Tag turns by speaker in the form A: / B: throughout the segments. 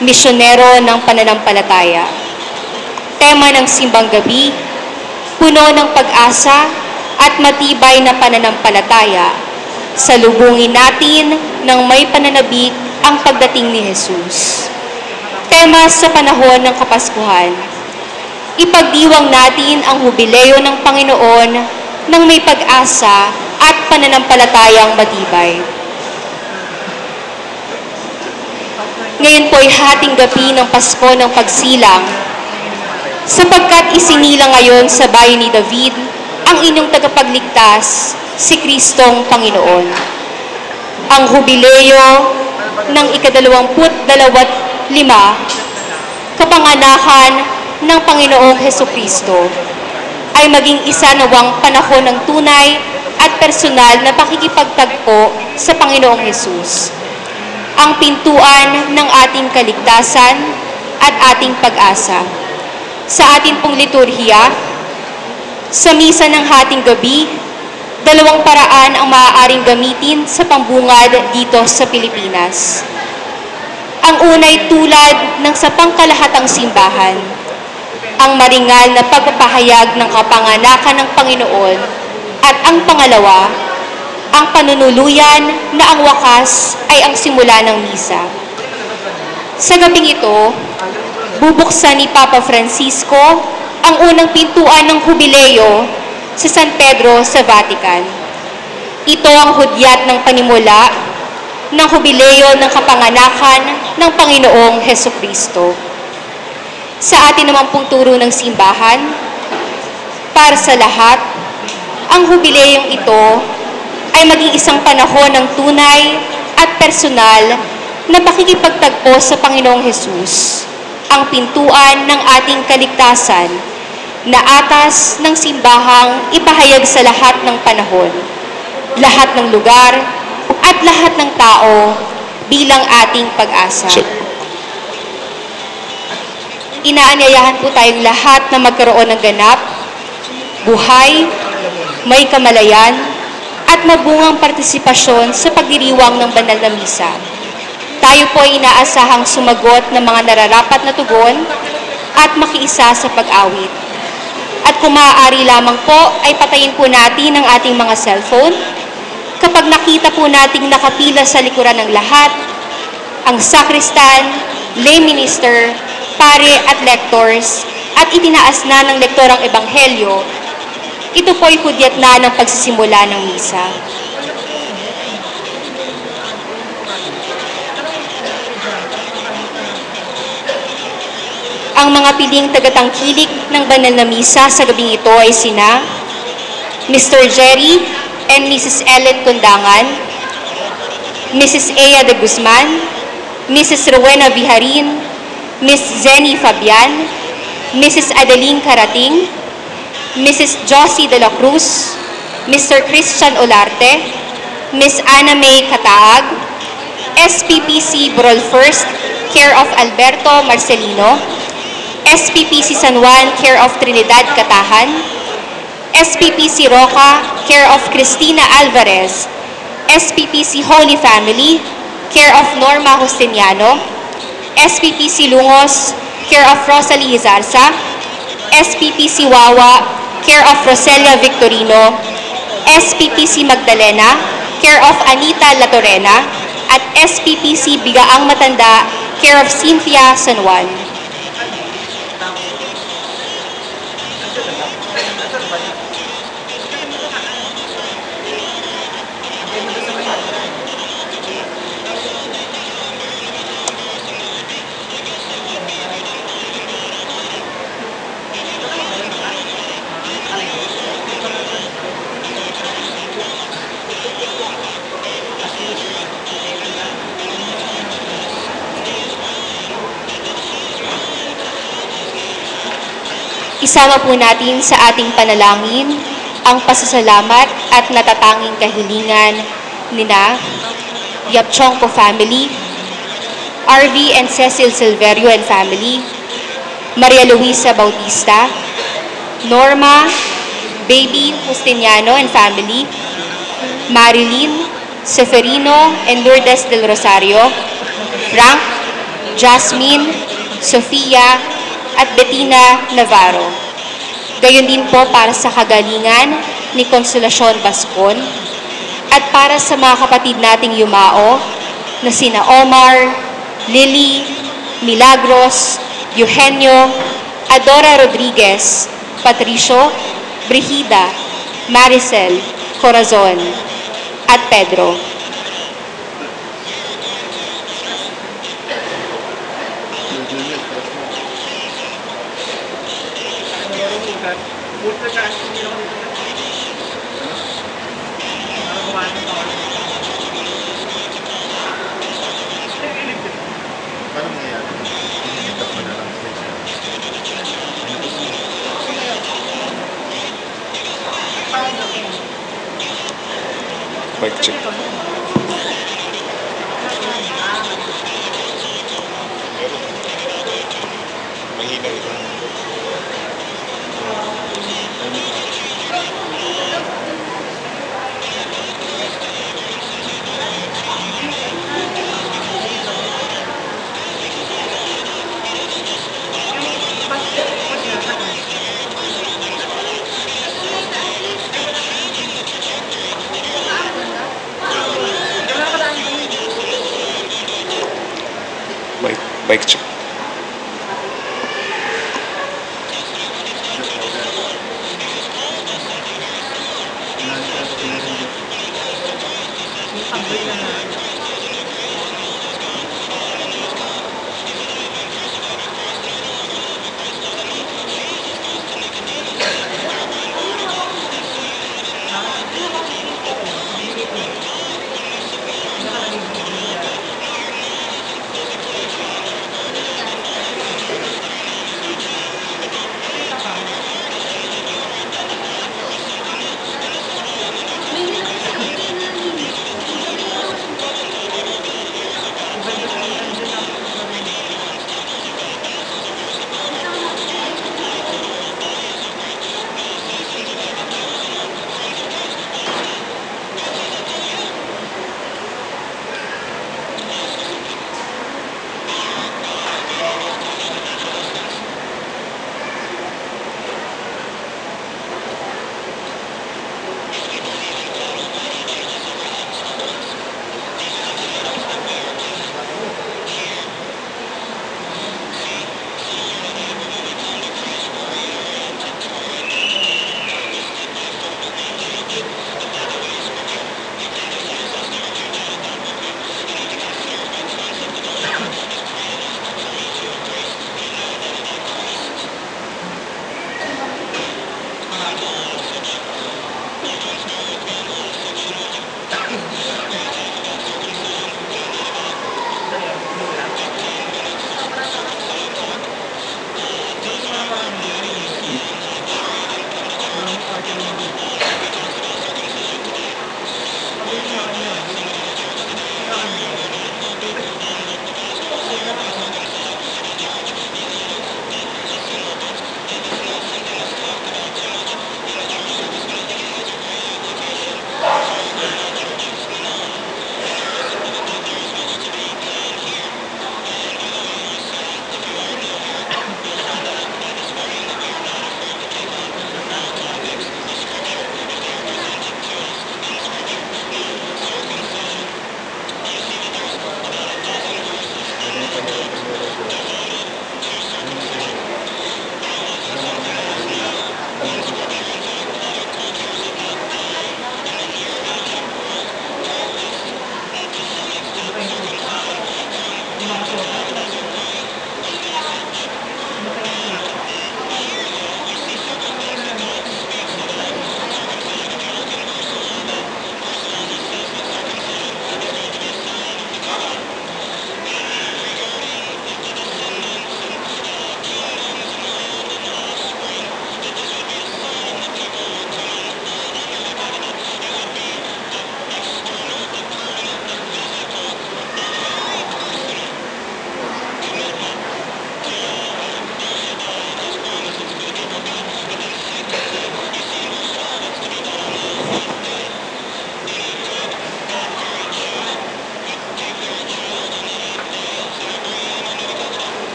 A: misyonero ng pananampalataya. Tema ng simbang gabi, puno ng pag-asa at matibay na pananampalataya. Salubungin natin ng may pananabik ang pagdating ni Jesus. Tema sa panahon ng Kapaskuhan, ipagdiwang natin ang hubileo ng Panginoon ng may pag-asa at pananampalatayang matibay. Ngayon po'y hating gabi ng Pasko ng Pagsilang, sapagkat isinilang ngayon sa bayan ni David ang inyong tagapagligtas, si Kristong Panginoon. Ang hubileo ng ika-25, kapanganakan ng Panginoong Hesukristo, ay maging isa nawang panahon ng tunay at personal na pakikipagtagpo sa Panginoong Hesus, ang pintuan ng ating kaligtasan at ating pag-asa. Sa atin pong liturhiya, sa misa ng hating gabi, dalawang paraan ang maaaring gamitin sa pambungad dito sa Pilipinas. Ang una'y tulad ng sa pangkalahatang simbahan, ang maringal na pagpapahayag ng kapanganakan ng Panginoon, at ang pangalawa, ang panunuluyan na ang wakas ay ang simula ng misa. Sa gabing ito, bubuksan ni Papa Francisco ang unang pintuan ng hubileo sa San Pedro sa Vatican. Ito ang hudyat ng panimula ng hubileo ng kapanganakan ng Panginoong Hesukristo. Sa atin naman pong turo ng simbahan, para sa lahat, ang hubileyong ito ay maging isang panahon ng tunay at personal na pakikipagtagpo sa Panginoong Hesus, ang pintuan ng ating kaligtasan na atas ng simbahang ipahayag sa lahat ng panahon, lahat ng lugar, at lahat ng tao bilang ating pag-asa. Inaanyayahan po tayong lahat na magkaroon ng ganap, buhay, may kamalayan, at mabungang partisipasyon sa pagdiriwang ng banal na misa. Tayo po ay inaasahang sumagot ng mga nararapat na tugon at makiisa sa pag-awit. At kung maaari lamang po, ay patayin po natin ang ating mga cellphone. Kapag nakita po nating nakapila sa likuran ng lahat, ang sakristan, lay minister, pare at lectors, at itinaas na ng lektorang ebanghelyo, ito po'y hudyat na ng pagsisimula ng misa. Ang mga piling tagatangkilik ng banal na misa sa gabing ito ay sina Mr. Jerry and Mrs. Ellen Kundangan, Mrs. Ea de Guzman, Mrs. Rowena Viharin, Ms. Zenny Fabian, Mrs. Adeline Carating, Mrs. Josie de la Cruz, Mr. Christian Olarte, Ms. Ana May Kataag, SPPC Burol First, care of Alberto Marcelino, SPPC San Juan, care of Trinidad Katahan, SPPC Roca, care of Cristina Alvarez, SPPC Holy Family, care of Norma Justiniano, SPPC Lungos, care of Rosalie Hizarza, SPPC Wawa, care of Roselia Victorino, SPPC Magdalena, care of Anita Latorena, at SPPC Bigaang Matanda, care of Cynthia San Juan. Isama po natin sa ating panalangin ang pasasalamat at natatanging kahilingan nina Yapchongpo family, RV and Cecil Silverio and family, Maria Luisa Bautista, Norma, Baby Justiniano and family, Marilyn, Seferino and Lourdes del Rosario, Frank, Jasmine, Sofia, at Bettina Navarro. Gayon din po para sa kagalingan ni Consolacion Bascon at para sa mga kapatid nating yumao na sina Omar, Lily, Milagros, Eugenio, Adora Rodriguez, Patricio, Brigida, Maricel, Corazon, at Pedro.
B: Paano nangyayari? Inikap mo na lang sila.
C: Mic check. Mahina ito. Mic check.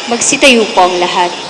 A: Magsitayo po ang lahat.
D: Ang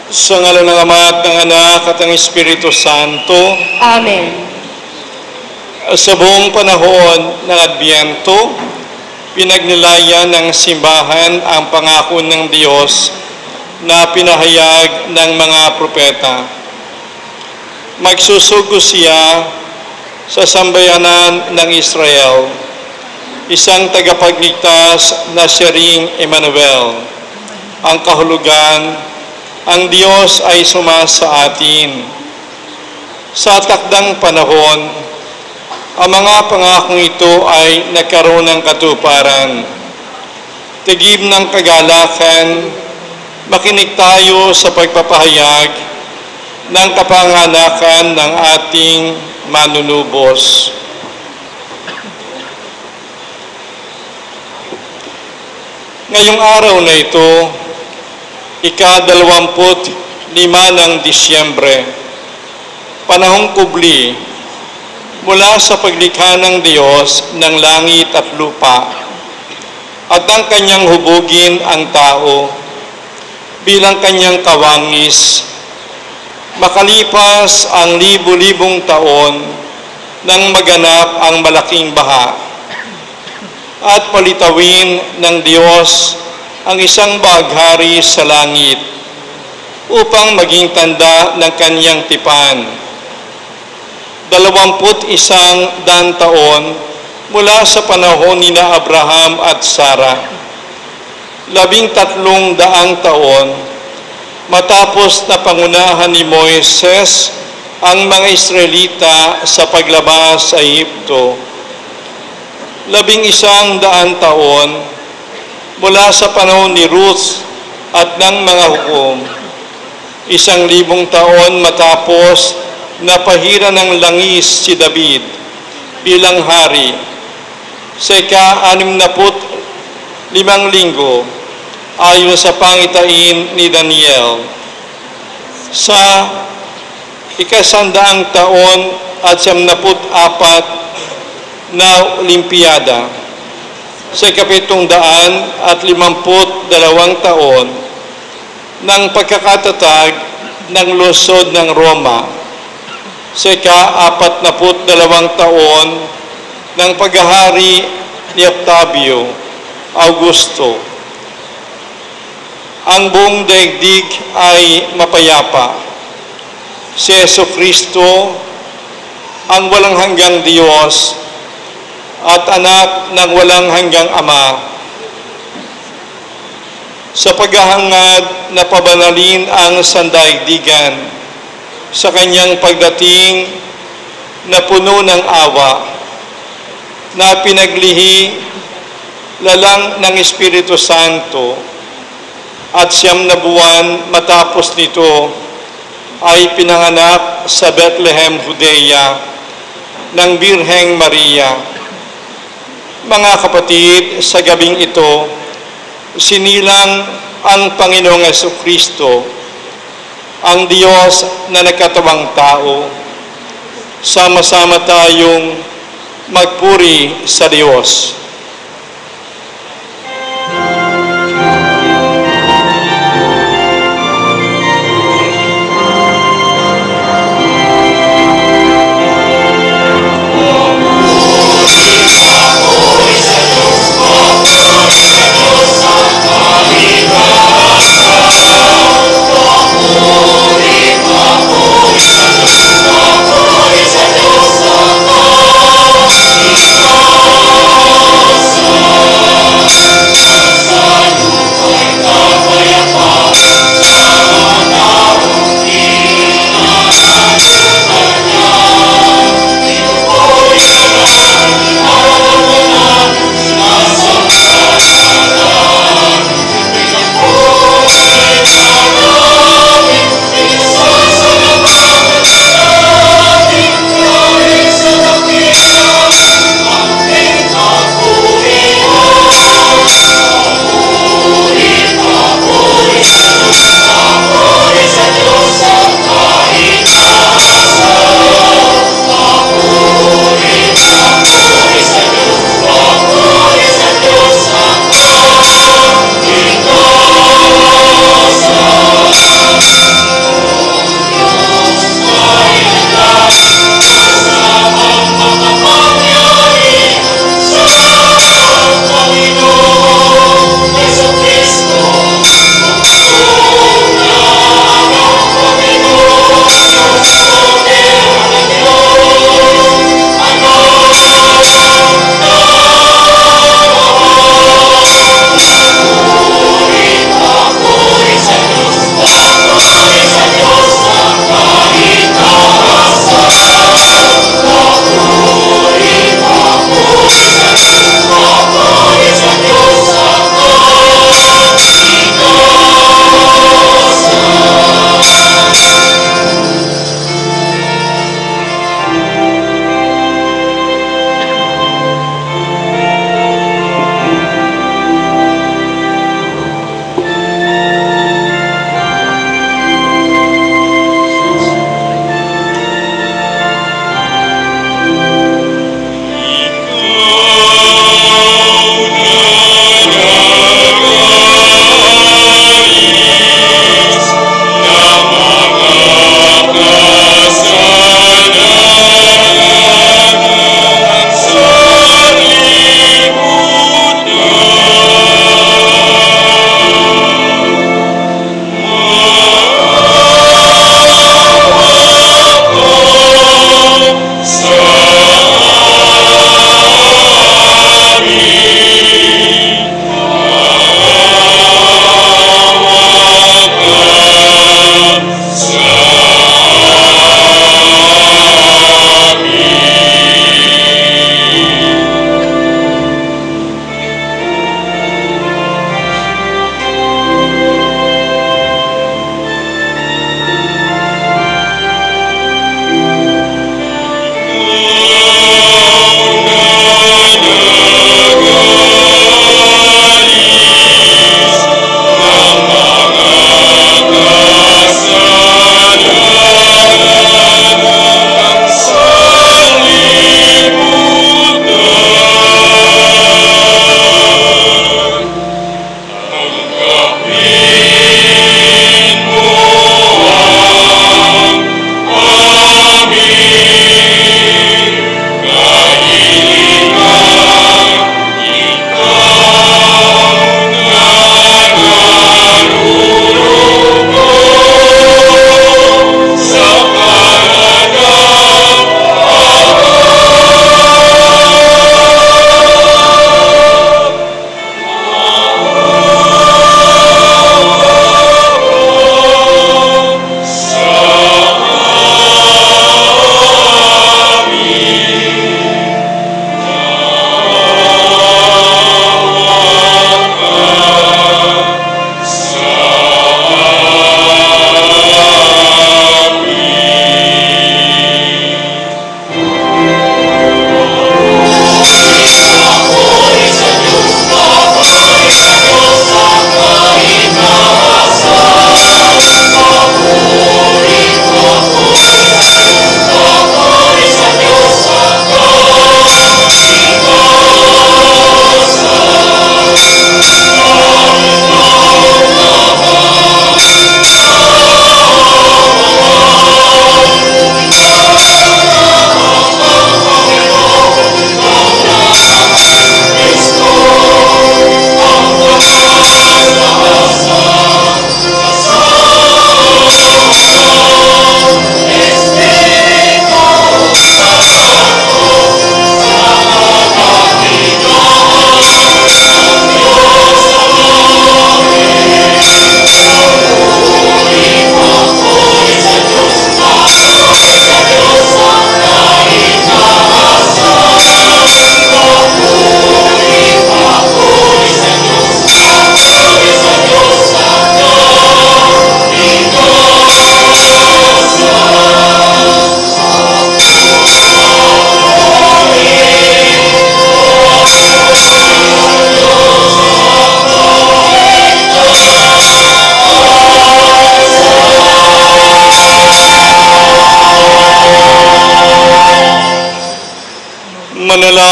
D: Sa ngalan ng Ama at ng Anak at ng Espiritu Santo,
A: Amen.
D: sa buong panahon ng Adbyento, pinagnilayan ng simbahan ang pangako ng Diyos na pinahayag ng mga propeta. Magsusugo siya sa sambayanan ng Israel, isang tagapagligtas na siya ring Emmanuel. Ang kahulugan, ang Diyos ay sumasa atin. Sa takdang panahon, ang mga pangakong ito ay nagkaroon ng katuparan. Tigib ng kagalakan, makinig tayo sa pagpapahayag ng kapanganakan ng ating manunubos. Ngayong araw na ito, ika-25 ng Disyembre, panahong kubli mula sa paglikha ng Diyos ng langit at lupa at ang kanyang hubugin ang tao bilang kanyang kawangis, makalipas ang libu-libong taon nang maganap ang malaking baha at palitawin ng Diyos ang isang baghari sa langit upang maging tanda ng kanyang tipan. 21 taon mula sa panahon ni Abraham at Sarah. 13 taon matapos na pangunahan ni Moises ang mga Israelita sa paglabas sa Ehipto. 11 taon mula sa panahon ni Ruth at ng mga hukom. 1,000 taon matapos na pahira ng langis si David bilang hari. Sa ika-65 linggo, ayon sa pangitain ni Daniel. Sa ika-100 taon at 74 na Olimpiada, sa ika-752 taon ng pagkakatatag ng lungsod ng Roma, sa ika-42 taon ng paghahari ni Octavio Augusto. Ang buong daigdig ay mapayapa. Si Jesucristo, ang walang hanggang Diyos at anak ng walang hanggang Ama, sa paghahangad na pabanalin ang sandaigdigan sa kanyang pagdating na puno ng awa, na pinaglihi lalang ng Espiritu Santo, at 9 buwan matapos nito ay pinanganak sa Bethlehem, Judea, ng Birheng Maria. Mga kapatid, sa gabing ito, sinilang ang Panginoong Jesucristo, ang Diyos na nagkatawang tao. Sama-sama tayong magpuri sa Diyos.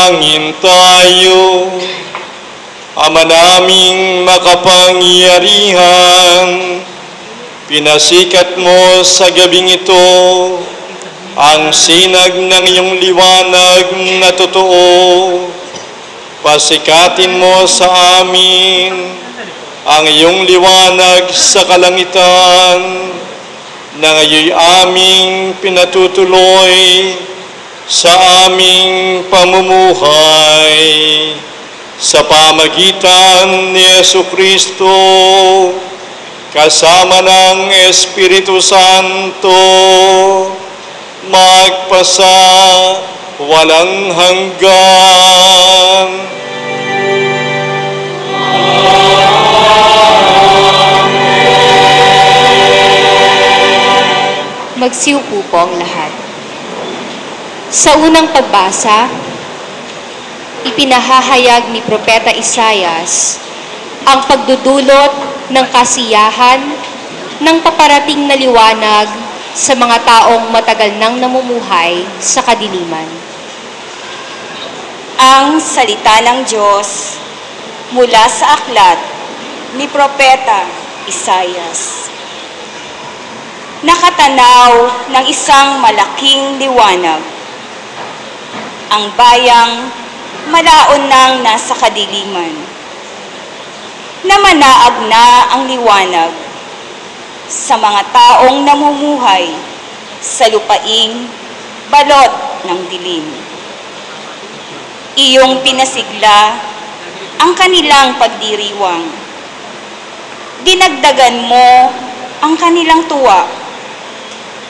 D: Manalangin tayo. Ama naming makapangyarihan, pinasikat mo sa gabing ito ang sinag ng iyong liwanag na totoo. Pasikatin mo sa amin ang iyong liwanag sa kalangitan na ngayon aming pinatutuloy sa aming pamumuhay sa pamagitan ni Jesucristo kasama ng Espiritu Santo magpasa walang hanggan.
A: Magsiupo po ang lahat. Sa unang pagbasa, ipinahahayag ni Propeta Isaias ang pagdudulot ng kasiyahan ng paparating na liwanag sa mga taong matagal nang namumuhay sa kadiliman.
E: Ang salita ng Diyos mula sa aklat ni Propeta Isaias. Nakatanaw ng isang malaking liwanag. Ang bayang malaon nang nasa kadiliman. Namanaag na ang liwanag sa mga taong namumuhay sa lupaing balot ng dilim. Iyong pinasigla ang kanilang pagdiriwang. Dinagdagan mo ang kanilang tuwa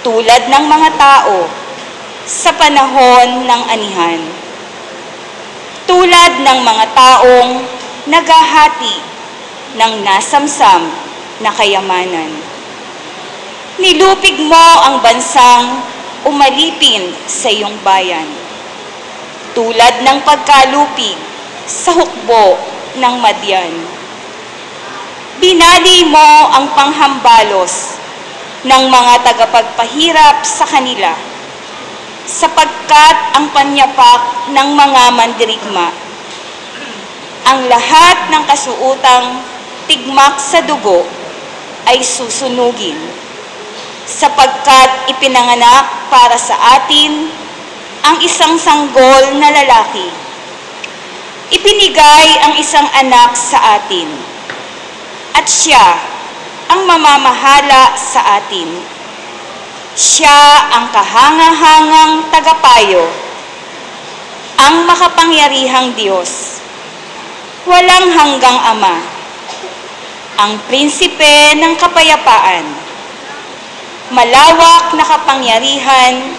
E: tulad ng mga tao sa panahon ng anihan. Tulad ng mga taong naghahati ng nasamsam na kayamanan. Nilupig mo ang bansang umalipin sa iyong bayan. Tulad ng pagkalupig sa hukbo ng Madyan. Binali mo ang panghambalos ng mga tagapagpahirap sa kanila, sapagkat ang panyapak ng mga mandirigma, ang lahat ng kasuutang tigmak sa dugo ay susunugin, sapagkat ipinanganak para sa atin ang isang sanggol na lalaki. Ipinigay ang isang anak sa atin, at siya ang mamamahala sa atin. Siya ang kahangahangang tagapayo, ang makapangyarihang Diyos, walang hanggang Ama, ang prinsipe ng kapayapaan, malawak na kapangyarihan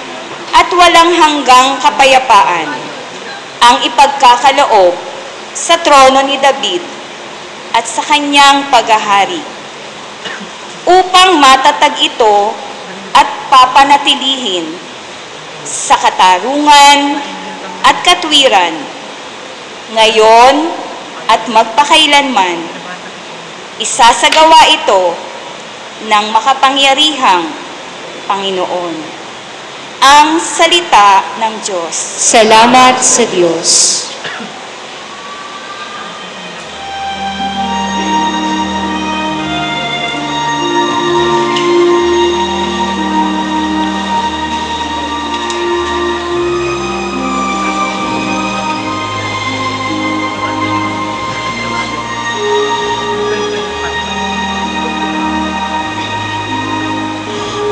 E: at walang hanggang kapayapaan, ang ipagkakaloob sa trono ni David at sa kanyang paghahari, upang matatag ito at papanatilihin sa katarungan at katwiran, ngayon at magpakailanman. Isasagawa ito ng makapangyarihang Panginoon. Ang salita ng Diyos.
A: Salamat sa Diyos.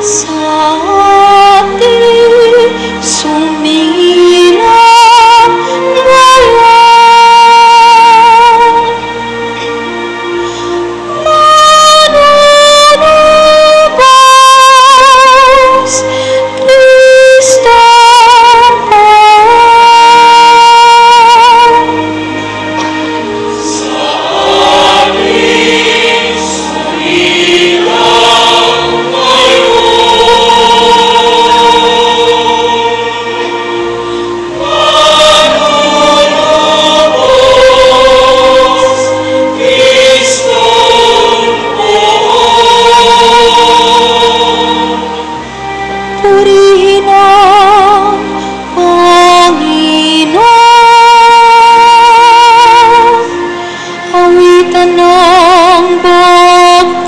F: Sa ating sumina,
A: tanang pagkamawi,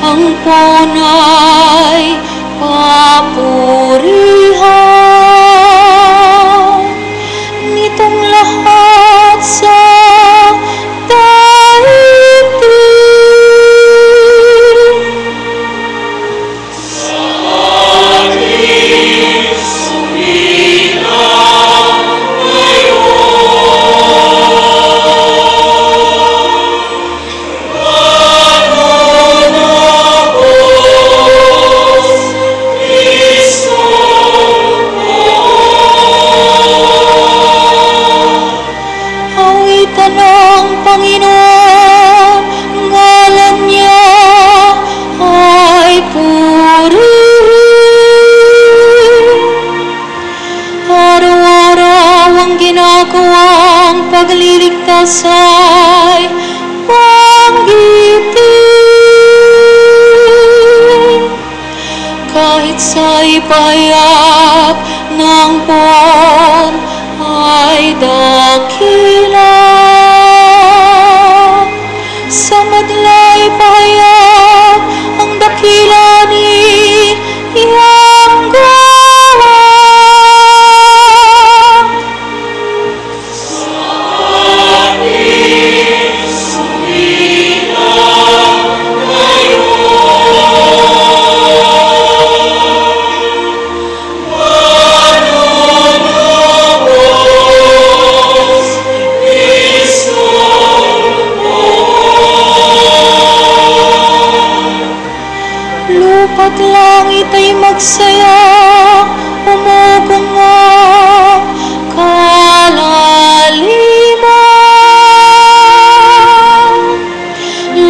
A: ang punay papurihan nitong lahat sa pagliligtas ay banggitin kahit sa ipahayag ng buwan ay dakila sa madlay pahayag ang dakila ni Yanggawa. Lupa't langit ay magsaya, umugunga, kalaliman.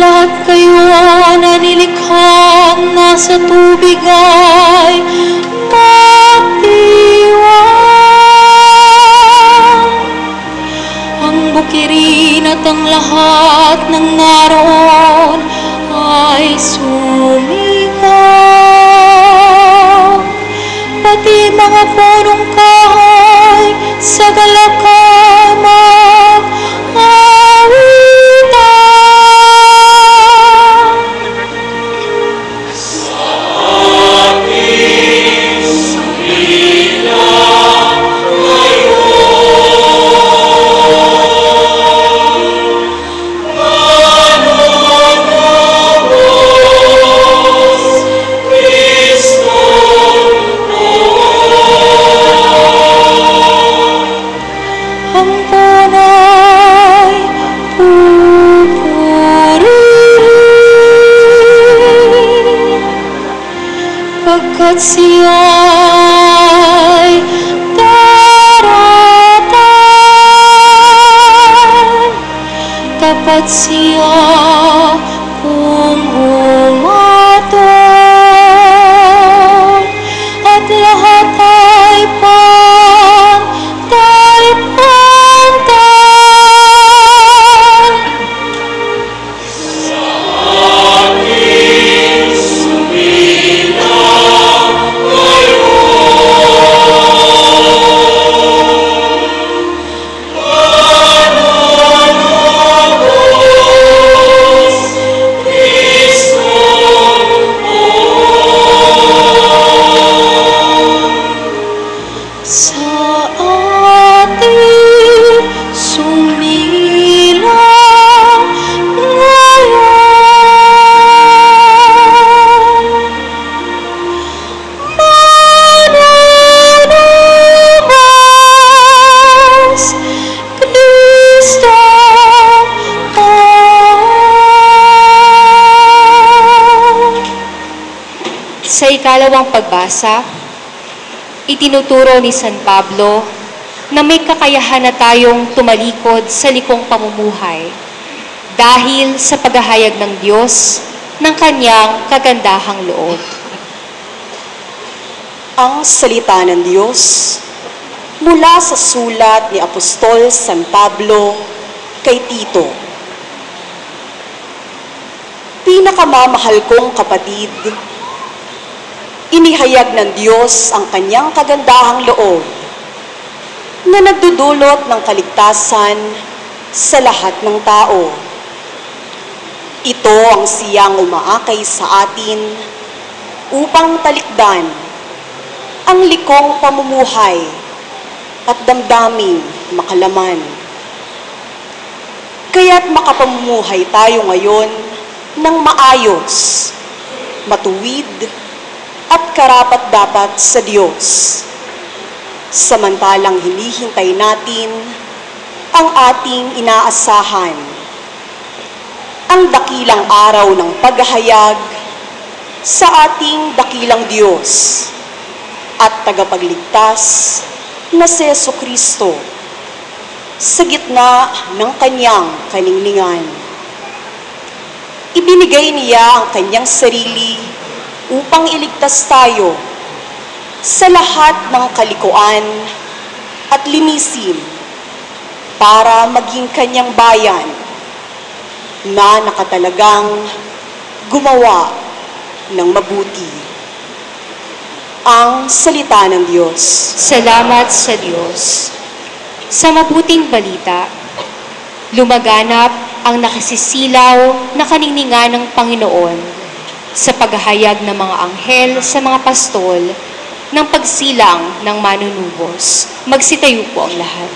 A: Lahat kayo na nilikhang nasa tubig ay magdiwang. Ang bukirin at ang lahat ng naroon ay sumigaw, pati mga punong kahoy sa galakay mag-awitan. Sa ating sumila pagkat siya'y daratan, tapat siya kung umaton, at lahat ay pantay-pantay. Sa ating sumila Sa ikalawang pagbasa, itinuturo ni San Pablo na may kakayahan na tayong tumalikod sa likong pamumuhay dahil sa paghahayag ng Diyos ng kanyang kagandahang loob.
F: Ang salita ng Diyos mula sa sulat ni Apostol San Pablo kay Tito. Pinakamamahal kong kapatid, inihayag ng Diyos ang kanyang kagandahang loob na nagdudulot ng kaligtasan sa lahat ng tao. Ito ang siyang umaakay sa atin upang talikdan ang likong pamumuhay at damdaming makalaman. Kaya't makapamumuhay tayo ngayon ng maayos, matuwid, at karapat-dapat sa Diyos. Samantalang hinihintay natin ang ating inaasahan, ang dakilang araw ng paghahayag sa ating dakilang Diyos at tagapagligtas na si Jesucristo sa gitna ng kanyang kaningningan. Ibinigay niya ang kanyang sarili upang iligtas tayo sa lahat ng kalikuan at linisin para maging kanyang bayan na nakatalagang gumawa ng mabuti. Ang salita ng Diyos.
A: Salamat sa Diyos. Sa mabuting balita, lumaganap ang nakasisilaw na kaningningan ng Panginoon sa paghahayag ng mga anghel sa mga pastol ng pagsilang ng manunubos. Magsitayo po ang lahat.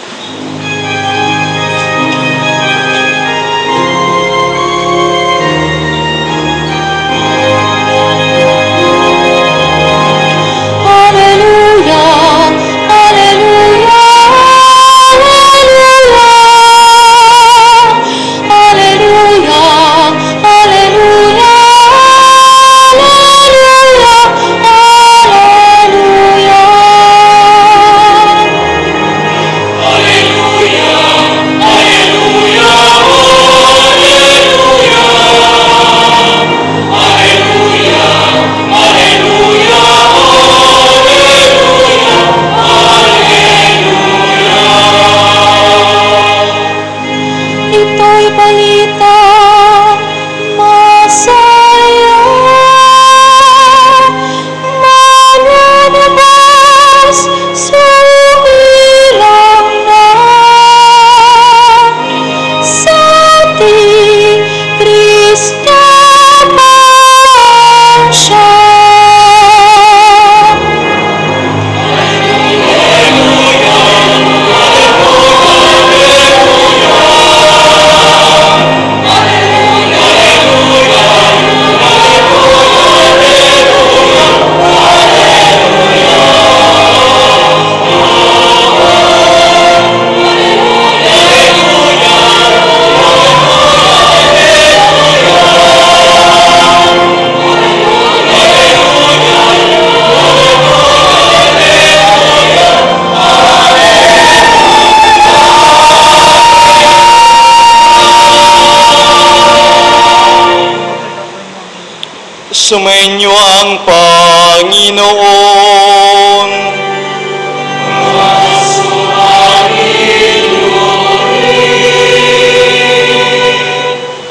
D: Sumainyo ang Panginoon.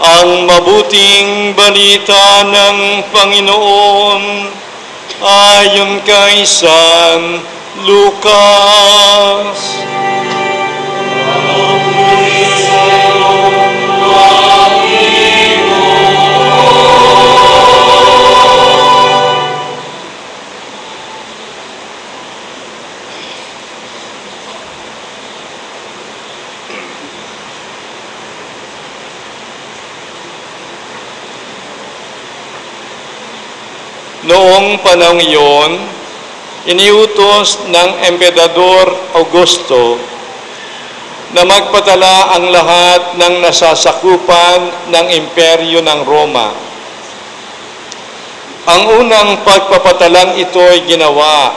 D: Ang mabuting balita ng Panginoon ayon kay San Lucas. Noong panahong iyon, iniutos ng Emperador Augusto na magpadala ang lahat ng nasasakupan ng imperyo ng Roma. Ang unang pagpapatalang ito ay ginawa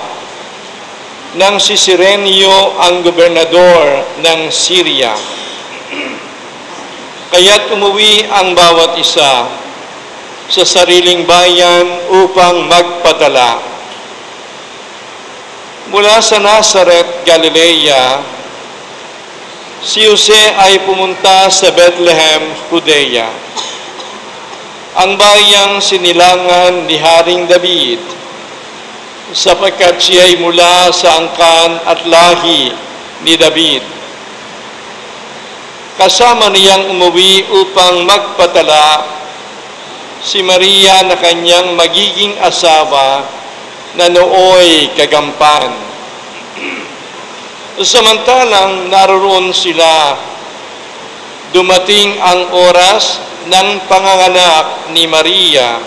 D: ng si Cirenio ang gobernador ng Syria. Kaya't umuwi ang bawat isa sa sariling bayan upang magpadala. Mula sa Nazareth, Galilea, si Jose ay pumunta sa Bethlehem, Judea, ang bayang sinilangan ni Haring David, sapagkat siya ay mula sa angkan at lahi ni David. Kasama niyang umuwi upang magpatala si Maria na kanyang magiging asawa na nooy kagampan. Samantalang naroon sila, dumating ang oras ng panganganak ni Maria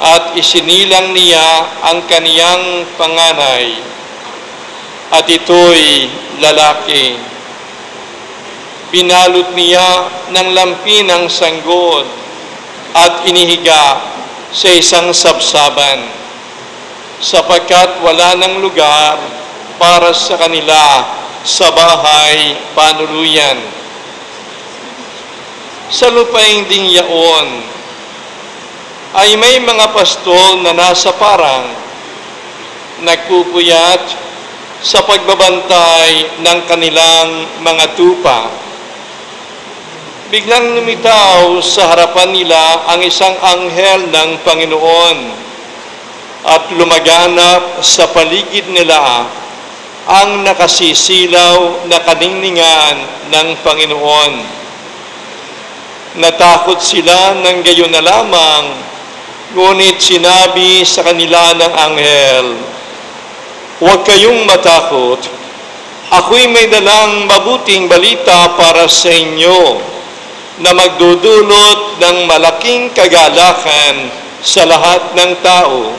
D: at isinilang niya ang kaniyang panganay at ito'y lalaki. Binalot niya ng lampi ng sanggol at inihiga sa isang sabsaban sapagkat wala ng lugar para sa kanila sa bahay panuluyan. Sa lupaing ding yaon ay may mga pastol na nasa parang nagpupuyat sa pagbabantay ng kanilang mga tupa. Biglang lumitaw sa harapan nila ang isang anghel ng Panginoon at lumaganap sa paligid nila ang nakasisilaw na kaningningan ng Panginoon. Natakot sila ng gayon na lamang, ngunit sinabi sa kanila ng anghel, "Huwag kayong matakot. Ako'y may dalang mabuting balita para sa inyo na magdudulot ng malaking kagalakan sa lahat ng tao.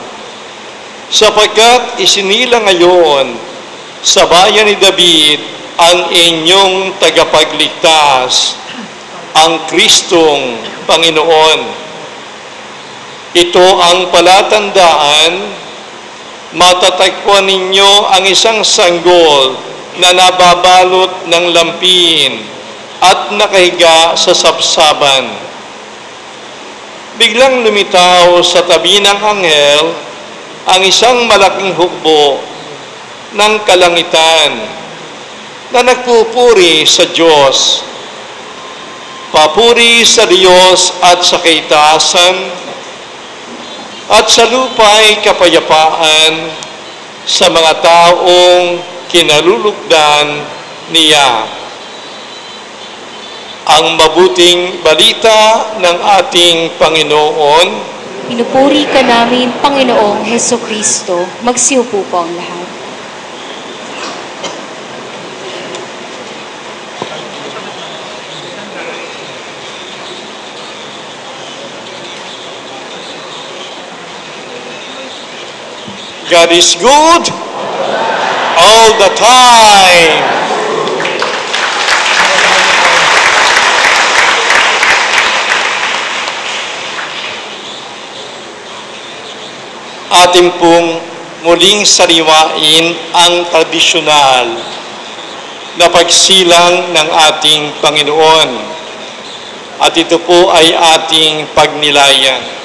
D: Sapagkat isinila ngayon sa bayan ni David ang inyong tagapagligtas, ang Kristong Panginoon. Ito ang palatandaan, matatagpuan ninyo ang isang sanggol na nababalot ng lampin at nakahiga sa sabsaban." Biglang lumitaw sa tabi ng anghel ang isang malaking hukbo ng kalangitan na nagpupuri sa Diyos. Papuri sa Diyos at sa kaitasan, at sa lupa'y kapayapaan sa mga taong kinalulugdan niya. Ang mabuting balita ng ating Panginoon.
A: Pinupuri ka namin, Panginoong Heso Kristo. Magsiupo po ang lahat.
D: God is good all the time. Atin pong muling sariwain ang tradisyonal na pagsilang ng ating Panginoon. At ito po ay ating pagnilayan.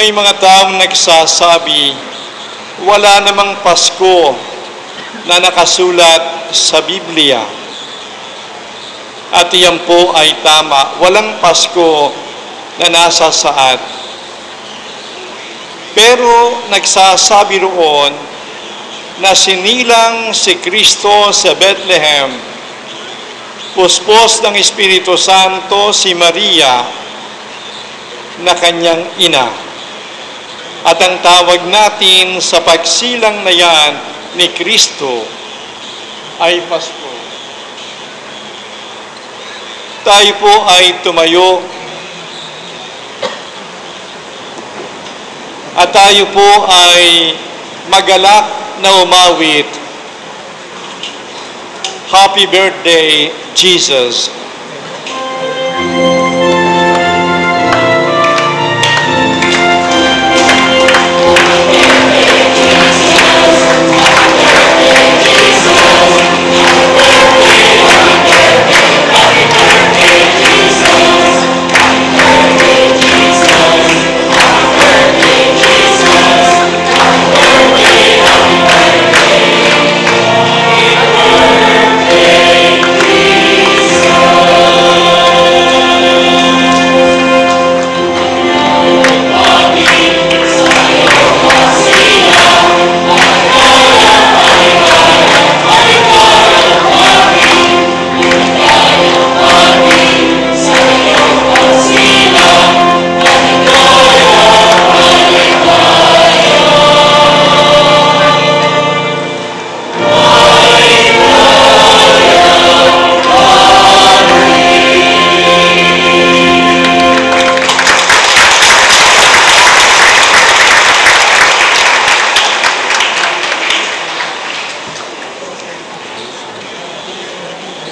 D: may mga taong nagsasabi, wala namang Pasko na nakasulat sa Biblia. At iyan po ay tama. Walang Pasko na nasa saad. Pero nagsasabi roon na sinilang si Kristo sa Bethlehem, puspos ng Espiritu Santo si Maria na kanyang ina. At ang tawag natin sa pagsilang na yan ni Kristo ay Pasko. Tayo po ay tumayo at tayo po ay magalak na umawit. Happy birthday, Jesus.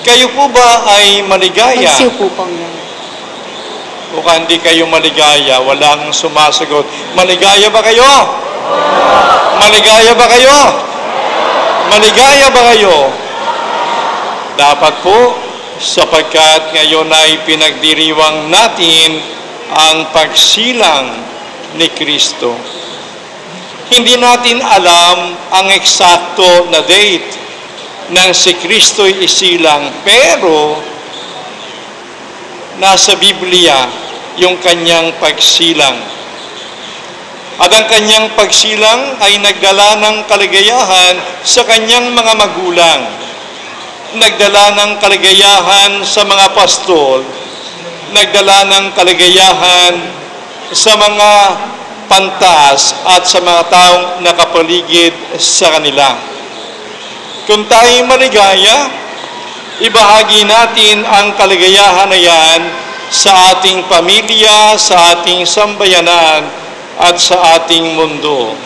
D: Kayo po ba ay maligaya?
A: Magsiupo po nga.
D: Mukhang hindi kayo maligaya, walang sumasagot. Maligaya ba kayo? Maligaya ba kayo? Maligaya ba kayo? Dapat po, sapagkat ngayon ay pinagdiriwang natin ang pagsilang ni Kristo. Hindi natin alam ang eksakto na date nang si Kristo'y isilang, pero nasa Biblia yung kanyang pagsilang. At ang kanyang pagsilang ay nagdala ng kaligayahan sa kanyang mga magulang. Nagdala ng kaligayahan sa mga pastol. Nagdala ng kaligayahan sa mga pantas at sa mga taong nakapaligid sa kanila. Kung tayo maligaya, ibahagi natin ang kaligayahan na yan sa ating pamilya, sa ating sambayanan, at sa ating mundo.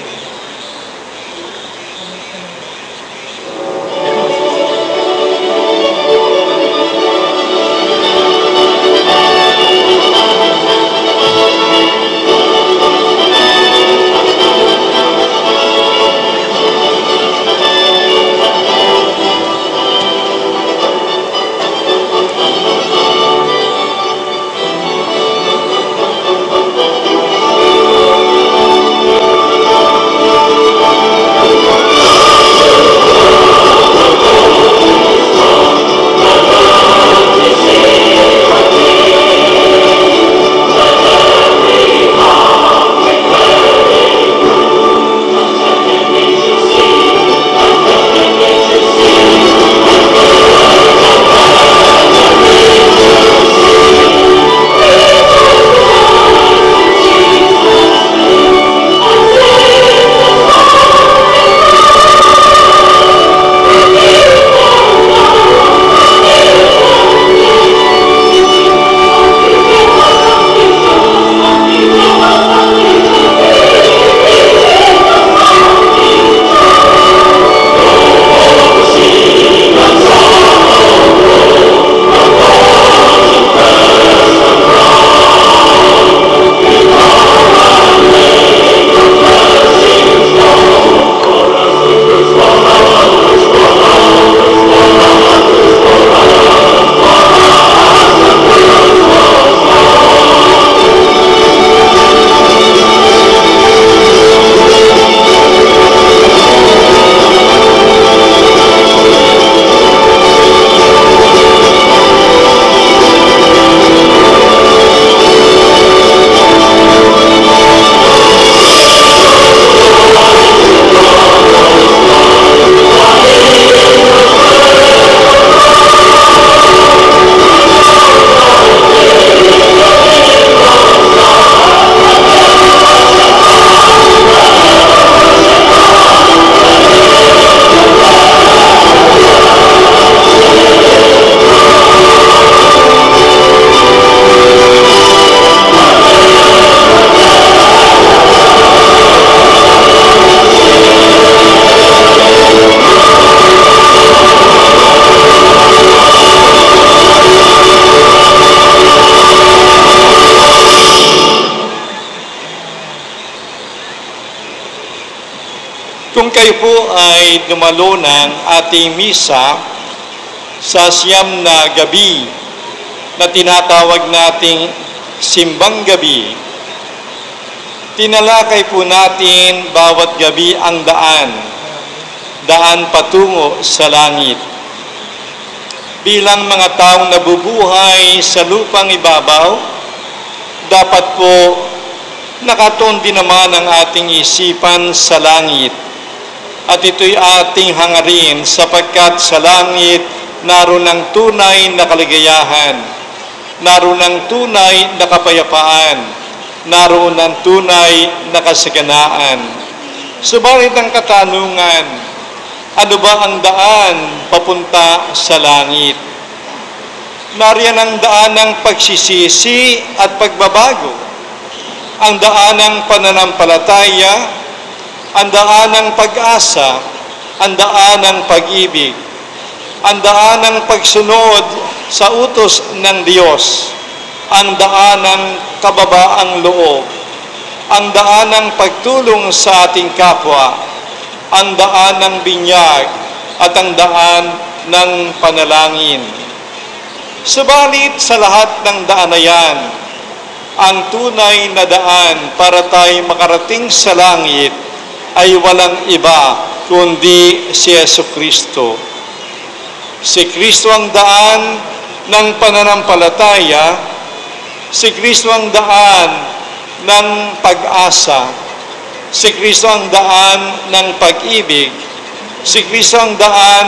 D: ay dumalo ng ating misa sa siyam na gabi na tinatawag nating simbang gabi. Tinalakay po natin bawat gabi ang daan patungo sa langit. Bilang mga taong nabubuhay sa lupang ibabaw, dapat po nakatuon din naman ang ating isipan sa langit. At ito'y ating hangarin sapagkat sa langit naroon ang tunay na kaligayahan, naroon ang tunay na kapayapaan, naroon ang tunay na kasaganaan. Subalit ang katanungan, ano ba ang daan papunta sa langit? Nariyan ang daan ng pagsisisi at pagbabago, ang daan ng pananampalataya, ang daan ng pag-asa, ang daan ng pag-ibig, ang daan ng pagsunod sa utos ng Diyos, ang daan ng kababaang loob, ang daan ng pagtulong sa ating kapwa, ang daan ng binyag at ang daan ng panalangin. Subalit sa lahat ng daan na yan, ang tunay na daan para tayo makarating sa langit ay walang iba kundi si Jesucristo. Si Kristo ang daan ng pananampalataya, si Kristo ang daan ng pag-asa, si Kristo ang daan ng pag-ibig, si Kristo ang daan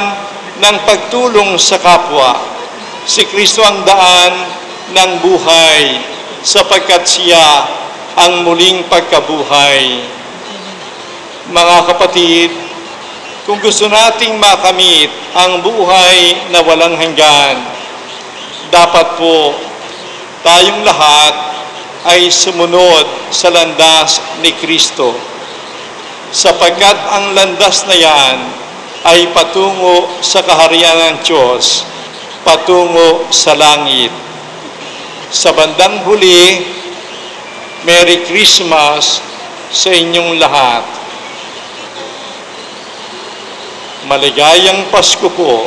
D: ng pagtulong sa kapwa, si Kristo ang daan ng buhay, sapagkat siya ang muling pagkabuhay. Mga kapatid, kung gusto nating makamit ang buhay na walang hanggan, dapat po tayong lahat ay sumunod sa landas ni Kristo, sapagkat ang landas na yan ay patungo sa kaharian ng Diyos, patungo sa langit. Sa bandang huli, Merry Christmas sa inyong lahat. Maligayang Pasko po.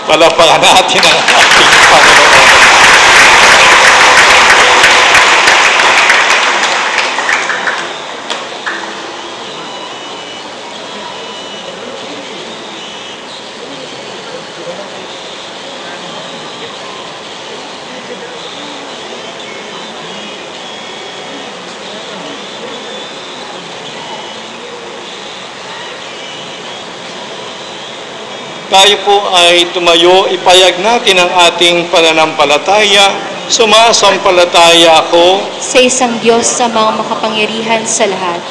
D: Palapakan natin ang ating Panginoon. Tayo po ay tumayo, ipayag natin ang ating pananampalataya. Sumasampalataya ako
A: Sa isang Diyos sa mga makapangyarihan sa lahat,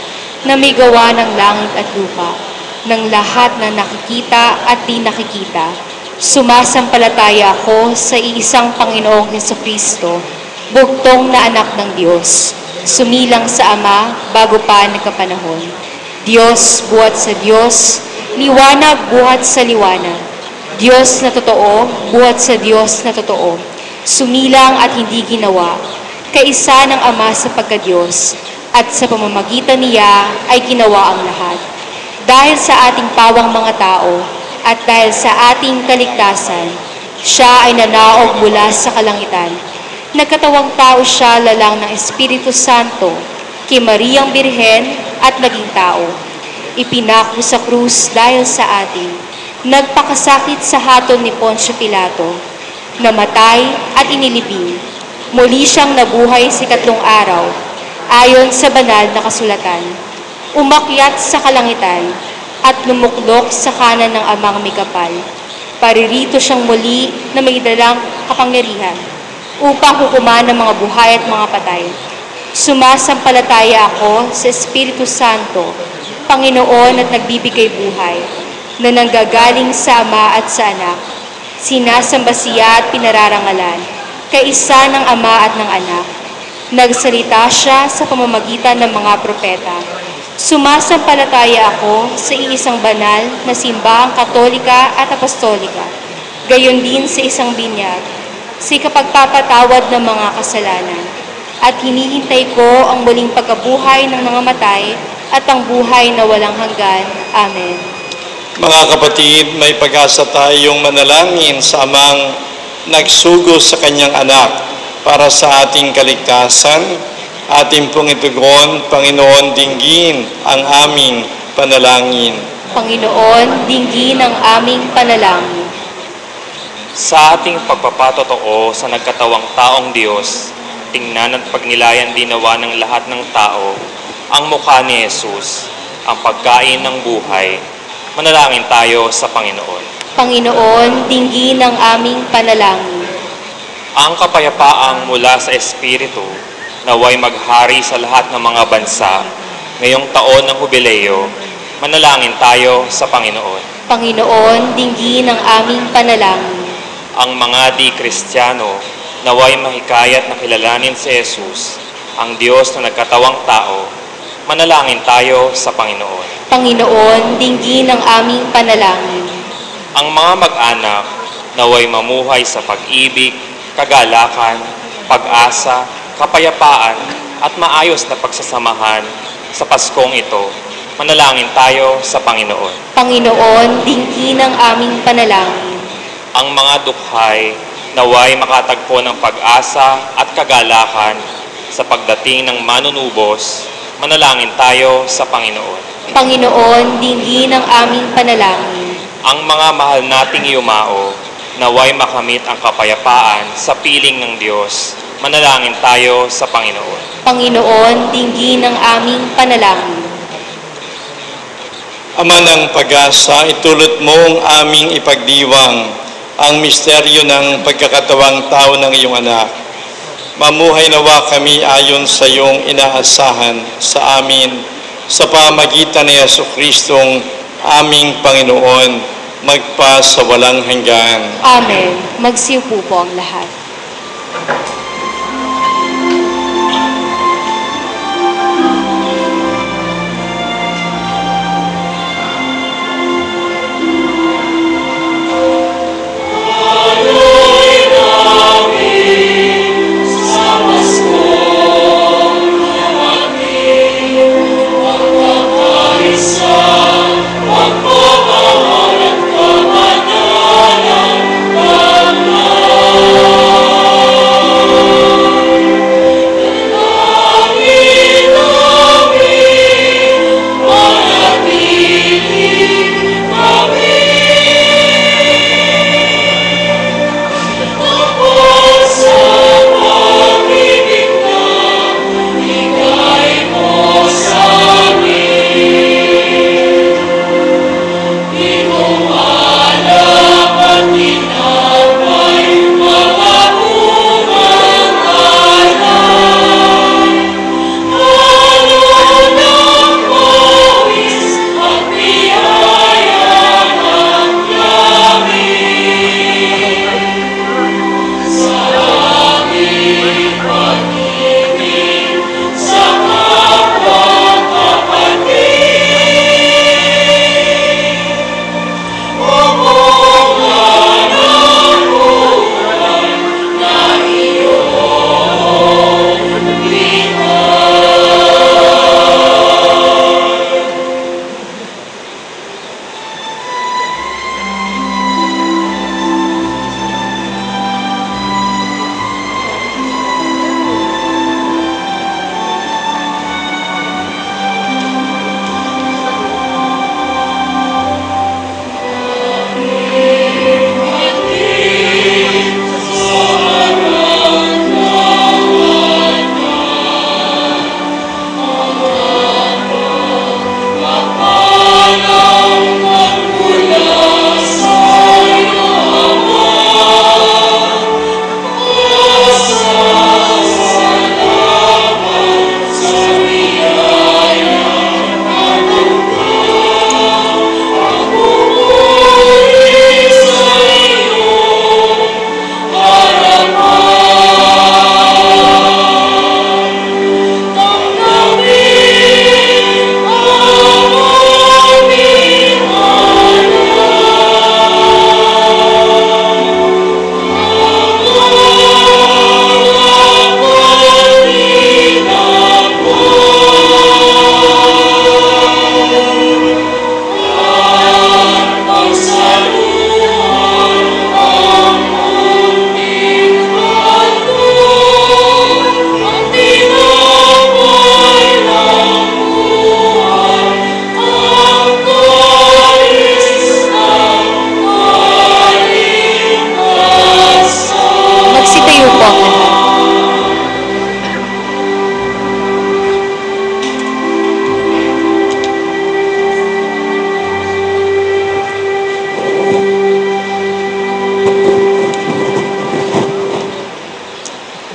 A: na may gawa ng langit at lupa, ng lahat na nakikita at di nakikita. Sumasampalataya ako sa iisang Panginoong Jesucristo, buktong na anak ng Diyos, sumilang sa Ama bago pa nagkapanahon. Diyos buhat sa Diyos, liwanag buhat sa liwanag. Diyos na totoo, buhat sa Diyos na totoo. Sumilang at hindi ginawa. Kaisa ng Ama sa pagka-Diyos, at sa pamamagitan niya ay ginawa ang lahat. Dahil sa ating pawang mga tao, at dahil sa ating kaligtasan, siya ay nanaog mula sa kalangitan. Nagkatawang tao siya lalang ng Espiritu Santo, kay Mariang Birhen at naging tao. Ipinako sa krus dahil sa atin, nagpakasakit sa hatol ni Poncio Pilato, namatay at inilibing. Muli siyang nabuhay sa ikatlong araw, ayon sa banal na kasulatan. Umakyat sa kalangitan at lumuklok sa kanan ng Amang may kapal. Paririto siyang muli na may dalang kapangyarihan upang hukuman ng mga buhay at mga patay. Sumasampalataya ako sa Espiritu Santo, Panginoon at nagbibigay buhay, na nanggagaling sa Ama at sa Anak. Sinasamba siya at pinararangalan, kaisa ng Ama at ng Anak. Nagsalita siya sa pamamagitan ng mga propeta. Sumasampalataya ako sa iisang banal na simbahang katolika at apostolika, gayon din sa isang binyag, sa kapagpapatawad ng mga kasalanan, at hinihintay ko ang muling pagkabuhay ng mga matay at ang buhay na walang hanggan. Amen.
D: Mga kapatid, may pag-asa tayong manalangin sa amang nagsugo sa kanyang anak para sa ating kaligtasan. Ating pong itugon, Panginoon, dinggin ang aming panalangin.
A: Panginoon, dinggin ang aming panalangin.
G: Sa ating pagpapatotoo sa nagkatawang taong Diyos, tingnan at pagnilayan dinawa ng lahat ng tao ang mukha ni Jesus, ang pagkain ng buhay. Manalangin tayo sa Panginoon.
A: Panginoon, dinggin ang aming panalangin.
G: Ang kapayapaang mula sa Espiritu, naway maghari sa lahat ng mga bansa ngayong taon ng Hubileo. Manalangin tayo sa Panginoon.
A: Panginoon, dinggin ang aming panalangin.
G: Ang mga di-Kristiyano, naway mahikayat na kilalanin si Jesus, ang Diyos na nagkatawang tao. Manalangin tayo sa Panginoon.
A: Panginoon, dinggin ang aming panalangin.
G: Ang mga mag-anak, naway mamuhay sa pag-ibig, kagalakan, pag-asa, kapayapaan, at maayos na pagsasamahan sa Paskong ito. Manalangin tayo sa Panginoon.
A: Panginoon, dinggin ang aming panalangin.
G: Ang mga dukhay, naway makatagpo ng pag-asa at kagalakan sa pagdating ng manunubos. Manalangin tayo sa Panginoon.
A: Panginoon, dinggin ang aming panalangin.
G: Ang mga mahal nating yumao, naway makamit ang kapayapaan sa piling ng Diyos. Manalangin tayo sa Panginoon.
A: Panginoon, dinggin ang aming panalangin.
D: Ama ng pag-asa, itulot mo ang aming ipagdiwang ang misteryo ng pagkakatawang tao ng iyong anak. Mamuhay nawa kami ayon sa iyong inaasahan sa amin sa pamagitan ni Jesucristong aming Panginoon, magpa sa walang hanggan.
A: Amen. Magsiupo po ang lahat.
H: Amen.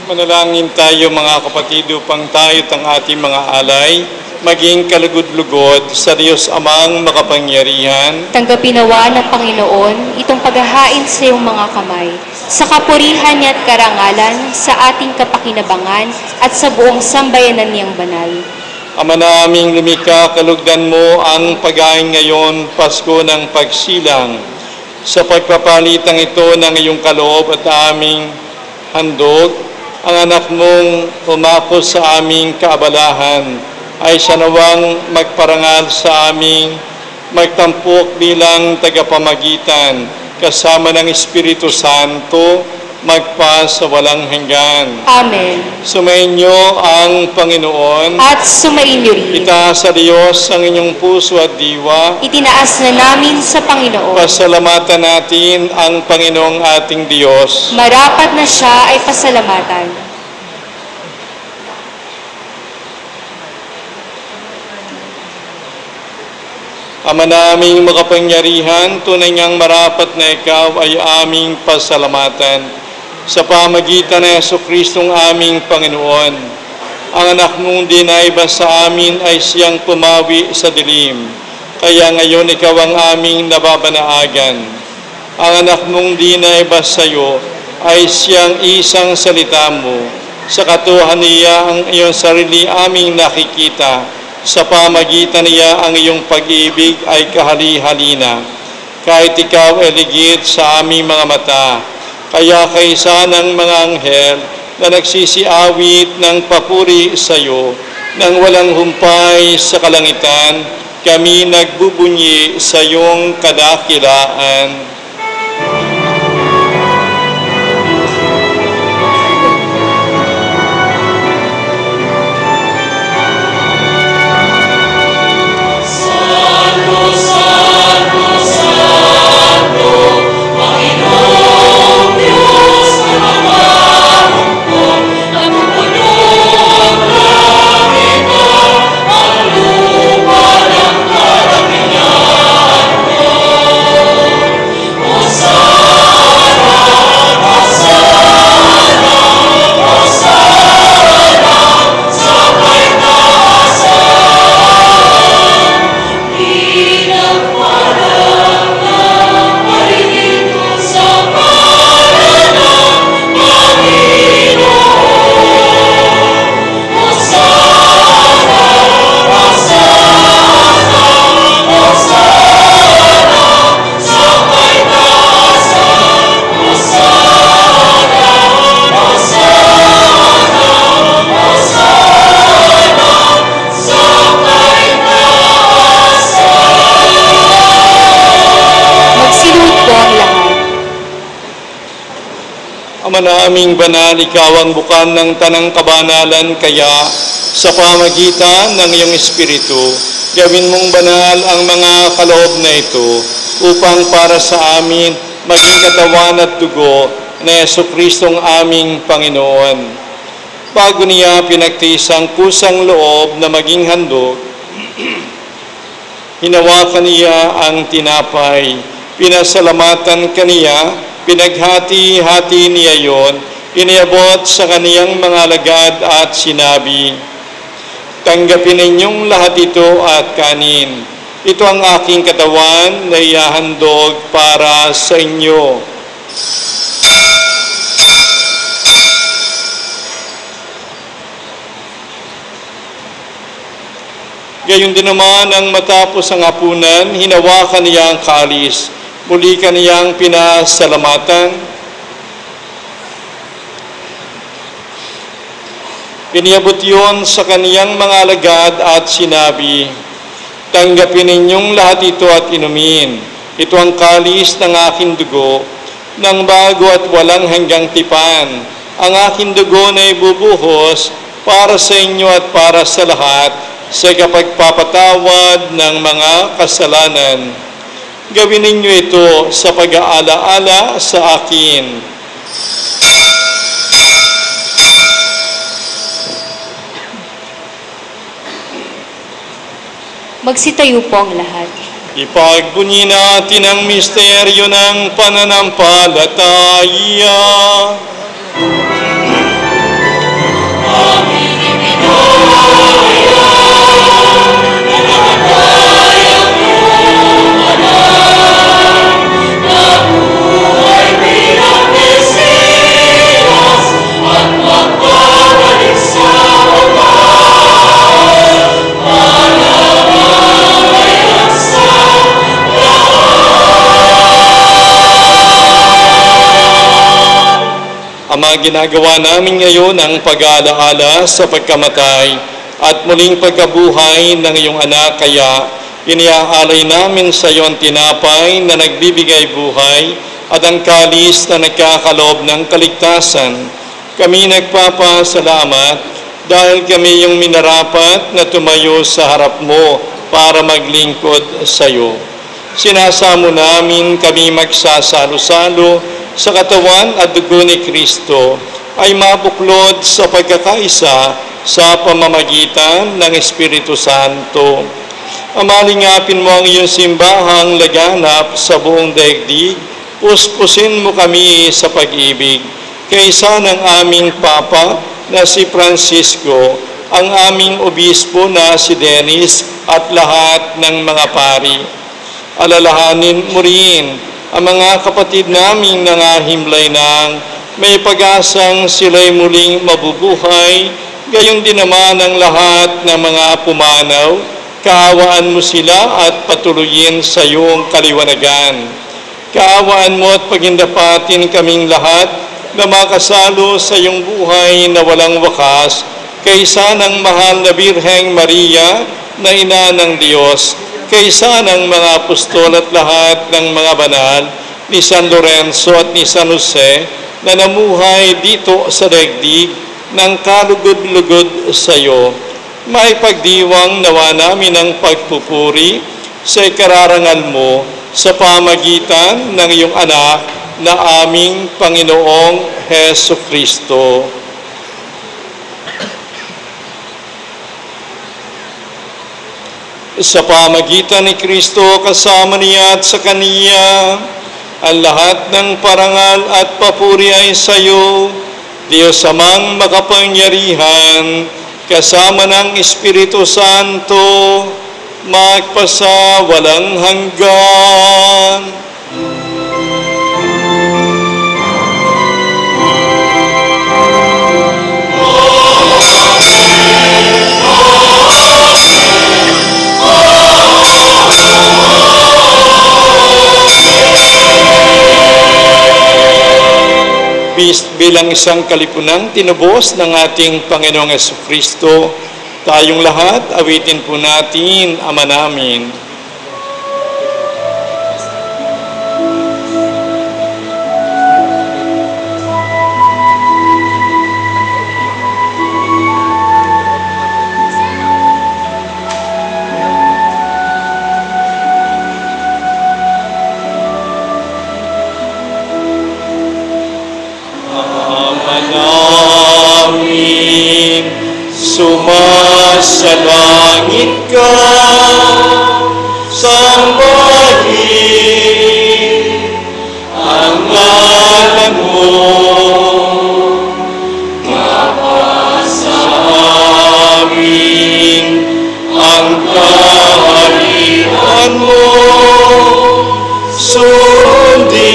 D: Manalangin tayo mga kapatid upang tayo at ang ating mga alay maging kalugod-lugod sa Diyos Amang makapangyarihan.
A: Tanggapin nawa ng Panginoon itong paghahain sa iyong mga kamay, sa kapurihan niya at karangalan, sa ating kapakinabangan at sa buong sambayanan niyang banal.
D: Ama naming lumikha, kalugdan mo ang paghain ngayon, Pasko ng pagsilang. Sa pagpapalitang ito ng iyong kaloob at aming handog, ang anak mong umako sa aming kaabalahan ay siya nawang magparangal sa aming magtampok bilang tagapamagitan kasama ng Espiritu Santo magpa sa walang hanggan.
A: Amen.
D: Sumainyo ang Panginoon.
A: At sumainyo rin.
D: Itaas sa Diyos ang inyong puso at diwa.
A: Itinaas na namin sa Panginoon.
D: Pasalamatan natin ang Panginoong ating Diyos.
A: Marapat na siya ay pasalamatan.
D: Ama naming makapangyarihan, tunay ngang marapat na ikaw ay aming pasalamatan sa pamagitan ng Jesucristong aming Panginoon. Ang anak mong dinaiba sa amin ay siyang pumawi sa dilim, kaya ngayon ikaw ang aming nababanaagan. Ang anak mong dinaiba sa iyo ay siyang isang salita mo. Sa katuhan niya ang iyong sarili aming nakikita. Sa pamagitan niya ang iyong pag-ibig ay kahali-halina. Kahit ikaw ay ligid sa aming mga mata, kaya kaysa ng mga anghel na nagsisiawit ng papuri sa iyo, nang walang humpay sa kalangitan, kami nagbubunyi sa iyong kadakilaan. Ama naming banal, ikaw ang bukan ng tanang kabanalan, kaya sa pamagitan ng iyong Espiritu, gawin mong banal ang mga kaloob na ito upang para sa amin maging katawan at dugo na Jesucristong aming Panginoon. Bago niya pinagtiis ang kusang loob na maging handog, hinawakan niya ang tinapay, pinasalamatan kaniya, pinaghati-hati niya yon, iniabot sa kaniyang mga alagad at sinabi, "Tanggapin ninyong lahat ito at kanin. Ito ang aking katawan na ihahandog para sa inyo." Gayon din naman ang matapos ang hapunan, hinawakan niya ang kalis. Muli kaniyang pinasalamatan. Iniabot yun sa kaniyang mga alagad at sinabi, "Tanggapin ninyong lahat ito at inumin. Ito ang kalis ng aking dugo, ng bago at walang hanggang tipan. Ang aking dugo na ibubuhos para sa inyo at para sa lahat sa kapagpapatawad ng mga kasalanan. Gawin ninyo ito sa pag-aalaala sa akin."
A: Magsitayo po ang lahat.
D: Ipagbunyi natin ang misteryo ng pananampalataya. Ang mga ginagawa namin ngayon ang pag-aalaala sa pagkamatay at muling pagkabuhay ng iyong anak, kaya iniaalay namin sa iyo ang tinapay na nagbibigay buhay at ang kalis na nagkakaloob ng kaligtasan. Kami nagpapasalamat dahil kami yung minarapat na tumayo sa harap mo para maglingkod sa iyo. Sinasamo namin kami magsasalo-salo sa katawan at dugo ni Kristo ay mabuklod sa pagkakaisa sa pamamagitan ng Espiritu Santo. Amalingapin mo ang iyong simbahang laganap sa buong daigdig, puspusin mo kami sa pag-ibig. Kaysa ng aming Papa na si Francisco, ang aming obispo na si Dennis at lahat ng mga pari. Alalahanin mo rin ang mga kapatid naming nangahimlay ng may pag-asang sila'y muling mabubuhay, gayon din naman ang lahat ng mga pumanaw. Kaawaan mo sila at patuloyin sa iyong kaliwanagan. Kaawaan mo at pagindapatin kaming lahat na makasalo sa iyong buhay na walang wakas, kaysa ng mahal na Birheng Maria na Ina ng Diyos, kaysa ng mga apostol at lahat ng mga banal, ni San Lorenzo at ni San Jose, na namuhay dito sa daigdig ng kalugod-lugod sa iyo. Maipagdiwang nawa namin ang pagpupuri sa ikararangal mo sa pamagitan ng iyong anak na aming Panginoong Heso Kristo. Sa pamagitan ni Kristo, kasama niya at sa Kaniya, ang lahat ng parangal at papuri ay sa iyo, Diyos amang makapangyarihan, kasama ng Espiritu Santo, magpasa walang hanggan. Bilang isang kalipunang tinubos ng ating Panginoong Jesucristo, tayong lahat awitin po natin Ama namin. Sumasalangit ka, sambahin ang ngalan mo, mapasa amin ang kaharian mo, sundin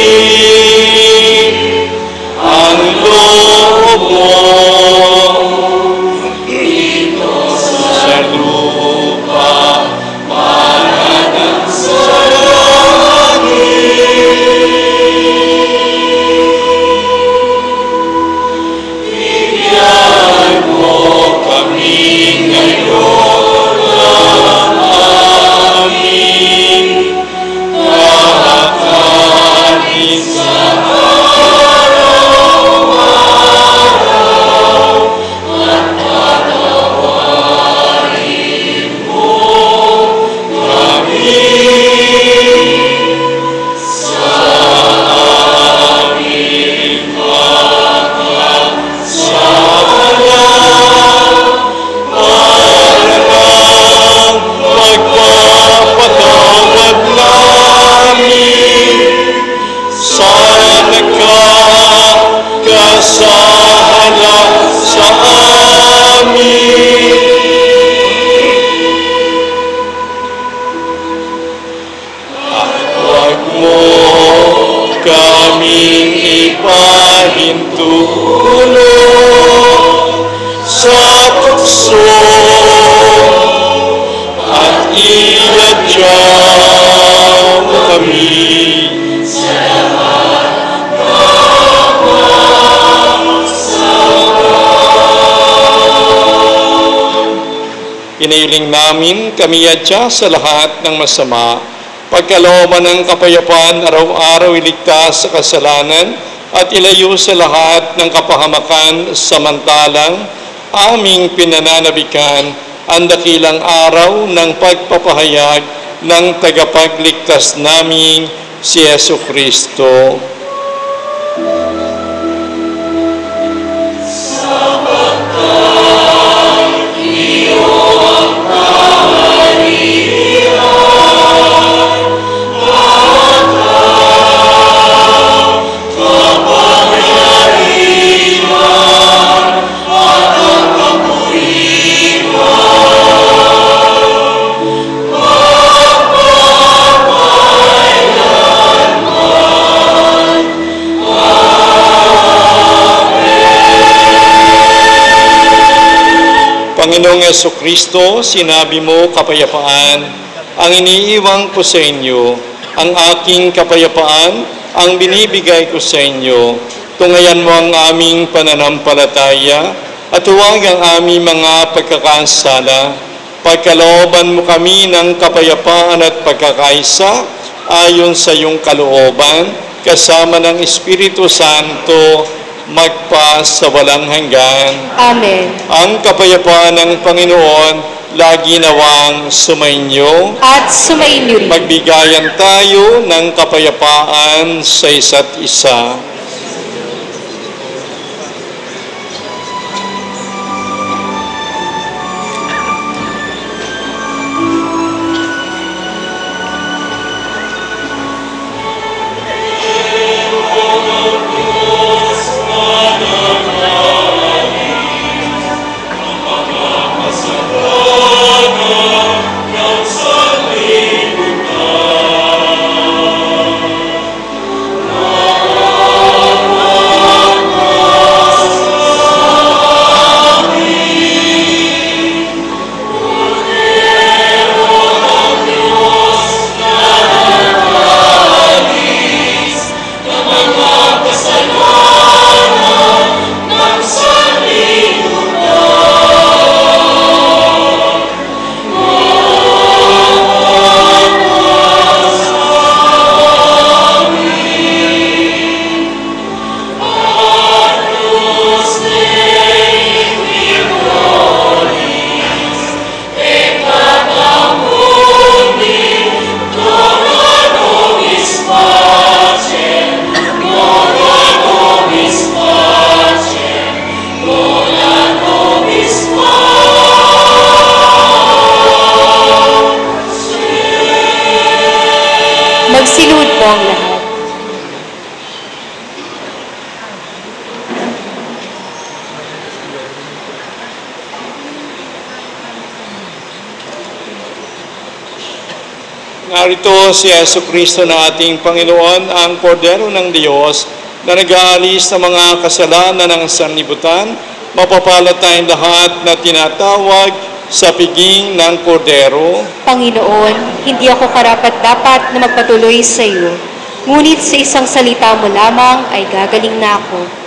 D: ang loob mo. Iniling namin kami adya sa lahat ng masama, pagkalooban ng kapayapaan araw-araw iligtas sa kasalanan at ilayo sa lahat ng kapahamakan samantalang aming pinananabikan ang dakilang araw ng pagpapahayag ng tagapagligtas naming si Yesu Kristo. Panginoong Jesucristo, sinabi mo kapayapaan, ang iniiwang ko sa inyo, ang aking kapayapaan, ang binibigay ko sa inyo. Tungayan mo ang aming pananampalataya at huwag ang aming mga pagkakasala. Pagkalooban mo kami ng kapayapaan at pagkakaisa ayon sa iyong kalooban, kasama ng Espiritu Santo, magpa sa walang hanggan.
A: Amen.
D: Ang kapayapaan ng Panginoon lagi nawang sumainyo.
A: At sumainyo rin.
D: Magbigayan tayo ng kapayapaan sa isa't isa.
A: Magsilud po ang lahat.
D: Narito si Jesucristo na ating Panginoon, ang Kordero ng Diyos na nag-aalis ng mga kasalanan ng sanlibutan. Mapapalad tayong lahat na tinatawag sa piging ng Kordero.
A: Panginoon, hindi ako karapat-dapat na magpatuloy sa iyo, ngunit sa isang salita mo lamang ay gagaling na ako.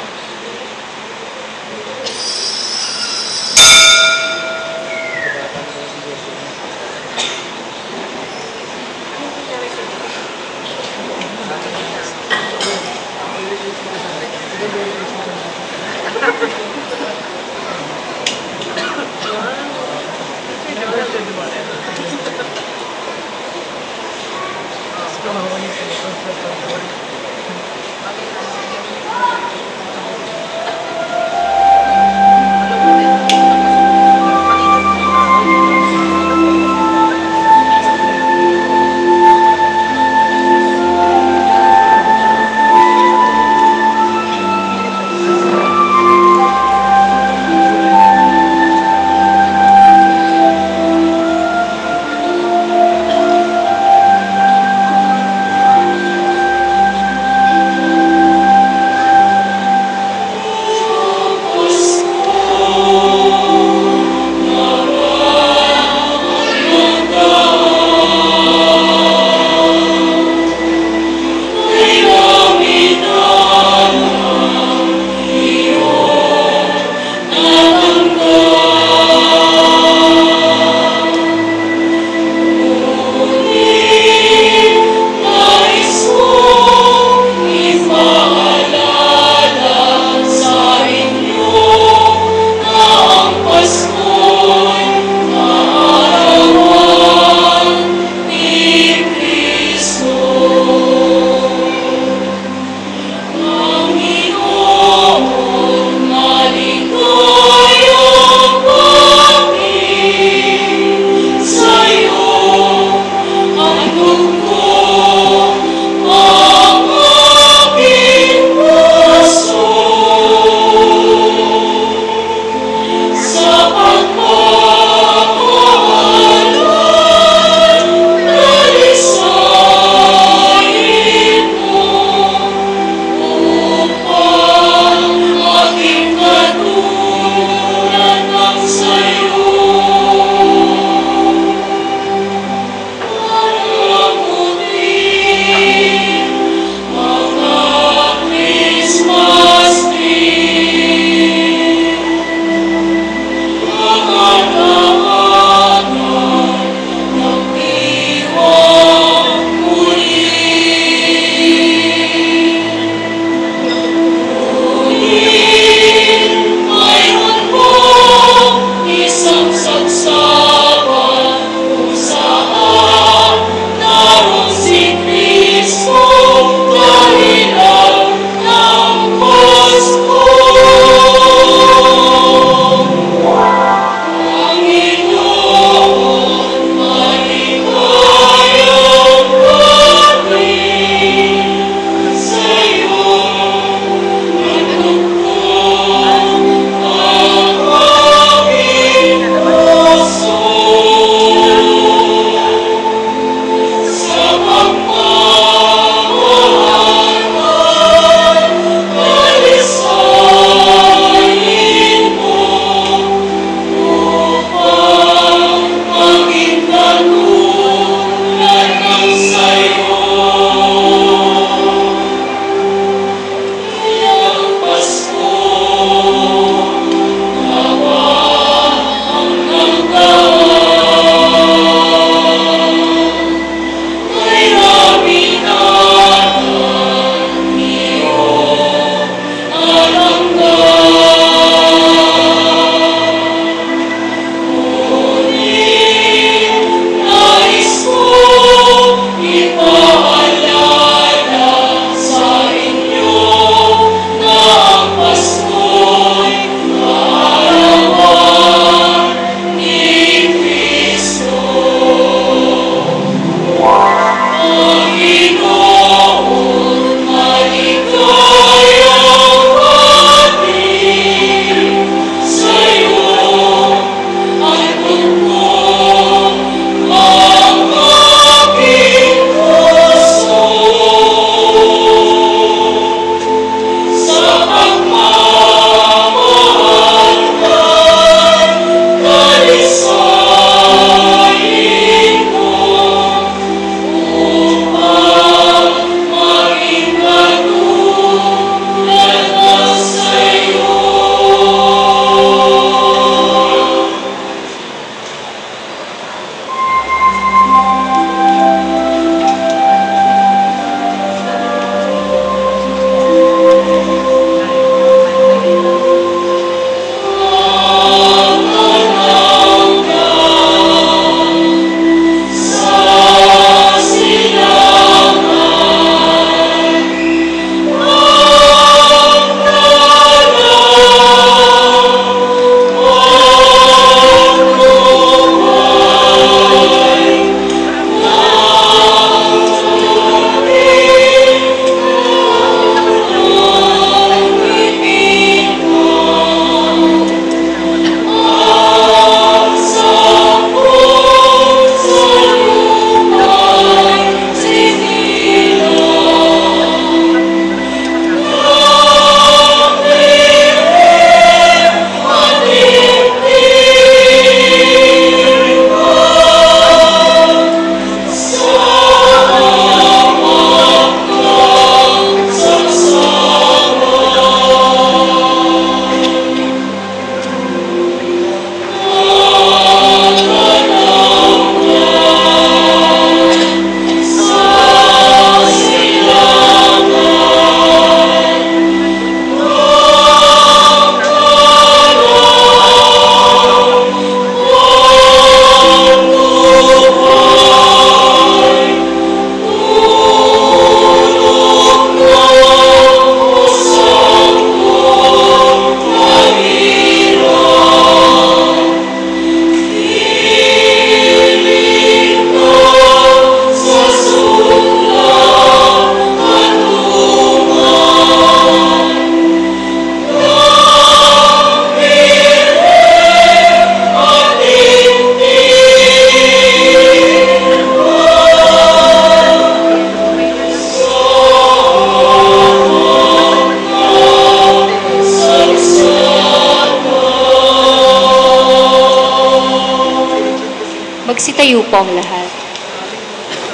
A: Magtayo po ang lahat.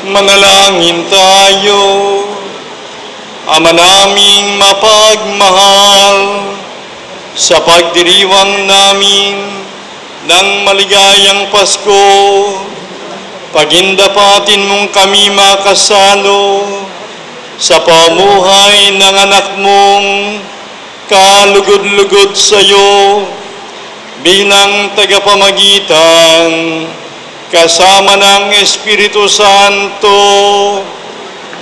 D: Manalangin tayo. Ama naming mapagmahal, sa pagdiriwang namin ng maligayang Pasko, pagindapatin mong kami makasalo sa pamuhay ng anak mong kalugod-lugod sa iyo bilang tagapamagitan kasama ng Espiritu Santo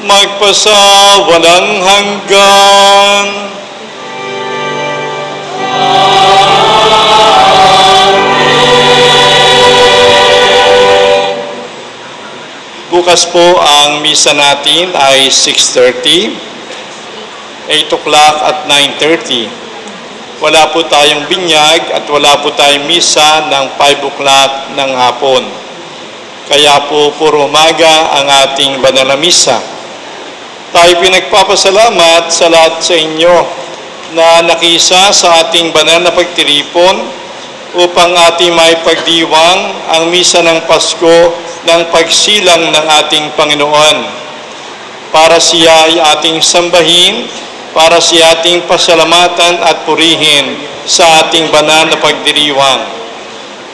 D: magpasawalang hanggan. Bukas po ang misa natin ay 6:30, 8 o'clock at 9:30. Wala po tayong binyag at wala po tayong misa ng 5 o'clock ng hapon. Kaya po puro umaga ang ating banal na misa. Tayo pinagpapasalamat sa lahat sa inyo na nakisa sa ating banal na pagtiripon upang ating may pagdiwang ang misa ng Pasko ng pagsilang ng ating Panginoon. Para siya ay ating sambahin, para siya ating pasalamatan at purihin sa ating banal na pagdiriwang.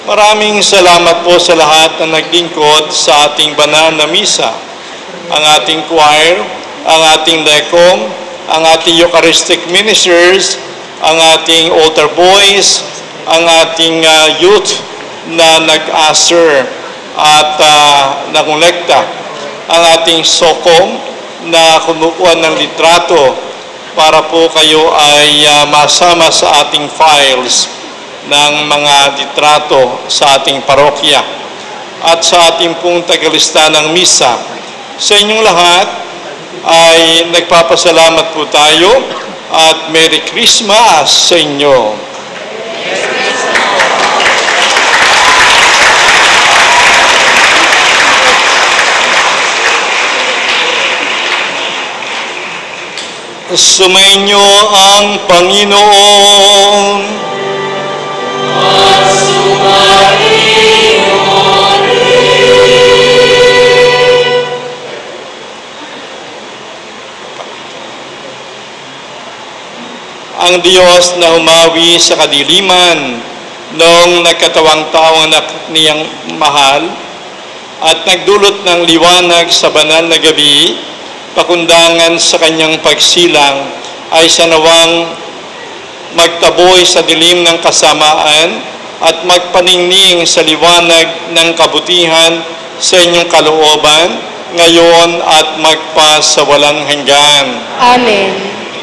D: Maraming salamat po sa lahat na naglingkod sa ating banal na misa. Ang ating choir, ang ating decom, ang ating Eucharistic ministers, ang ating altar boys, ang ating youth na nag-usher at nangolekta, ang ating SOCOM na kumukuha ng litrato para po kayo ay masama sa ating files ng mga litrato sa ating parokya at sa ating pong tagalista ng misa. Sa inyong lahat ay nagpapasalamat po tayo at Merry Christmas sa inyo. Sumainyo ang Panginoon. At sumainyo rin. Ang Diyos na humawi sa kadiliman noong nagkatawang taong anak niyang mahal at nagdulot ng liwanag sa banal na gabi, pakundangan sa kanyang pagsilang ay sanawang magtaboy sa dilim ng kasamaan at magpaningning sa liwanag ng kabutihan sa inyong kalooban, ngayon at magpa sa walang hanggan.
A: Amen.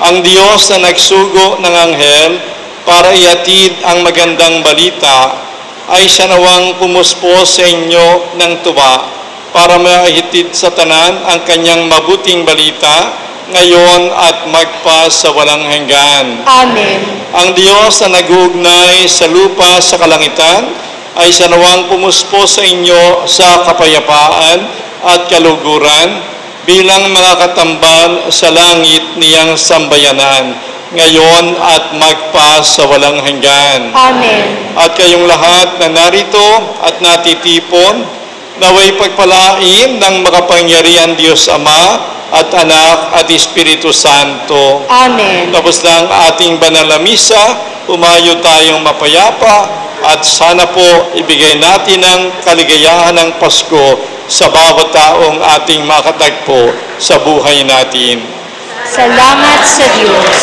D: Ang Diyos na nagsugo ng anghel para ihatid ang magandang balita ay sanawang pumuspos sa inyo ng tuwa para maihitid sa tanan ang kanyang mabuting balita ngayon at magpa sa walang hanggan.
A: Amen.
D: Ang Diyos na nag-uugnay sa lupa sa kalangitan ay sanawang pumuspo sa inyo sa kapayapaan at kaluguran bilang mga katambal sa langit niyang sambayanan ngayon at magpa sa walang hanggan.
A: Amen.
D: At kayong lahat na narito at natitipon, naway pagpalain ng makapangyarihan Diyos Ama at Anak at Espiritu Santo.
A: Amen.
D: Tapos lang ating banal na misa, umayo tayong mapayapa at sana po ibigay natin ang kaligayahan ng Pasko sa bawat taong ating makatagpo sa buhay natin.
A: Salamat sa Diyos.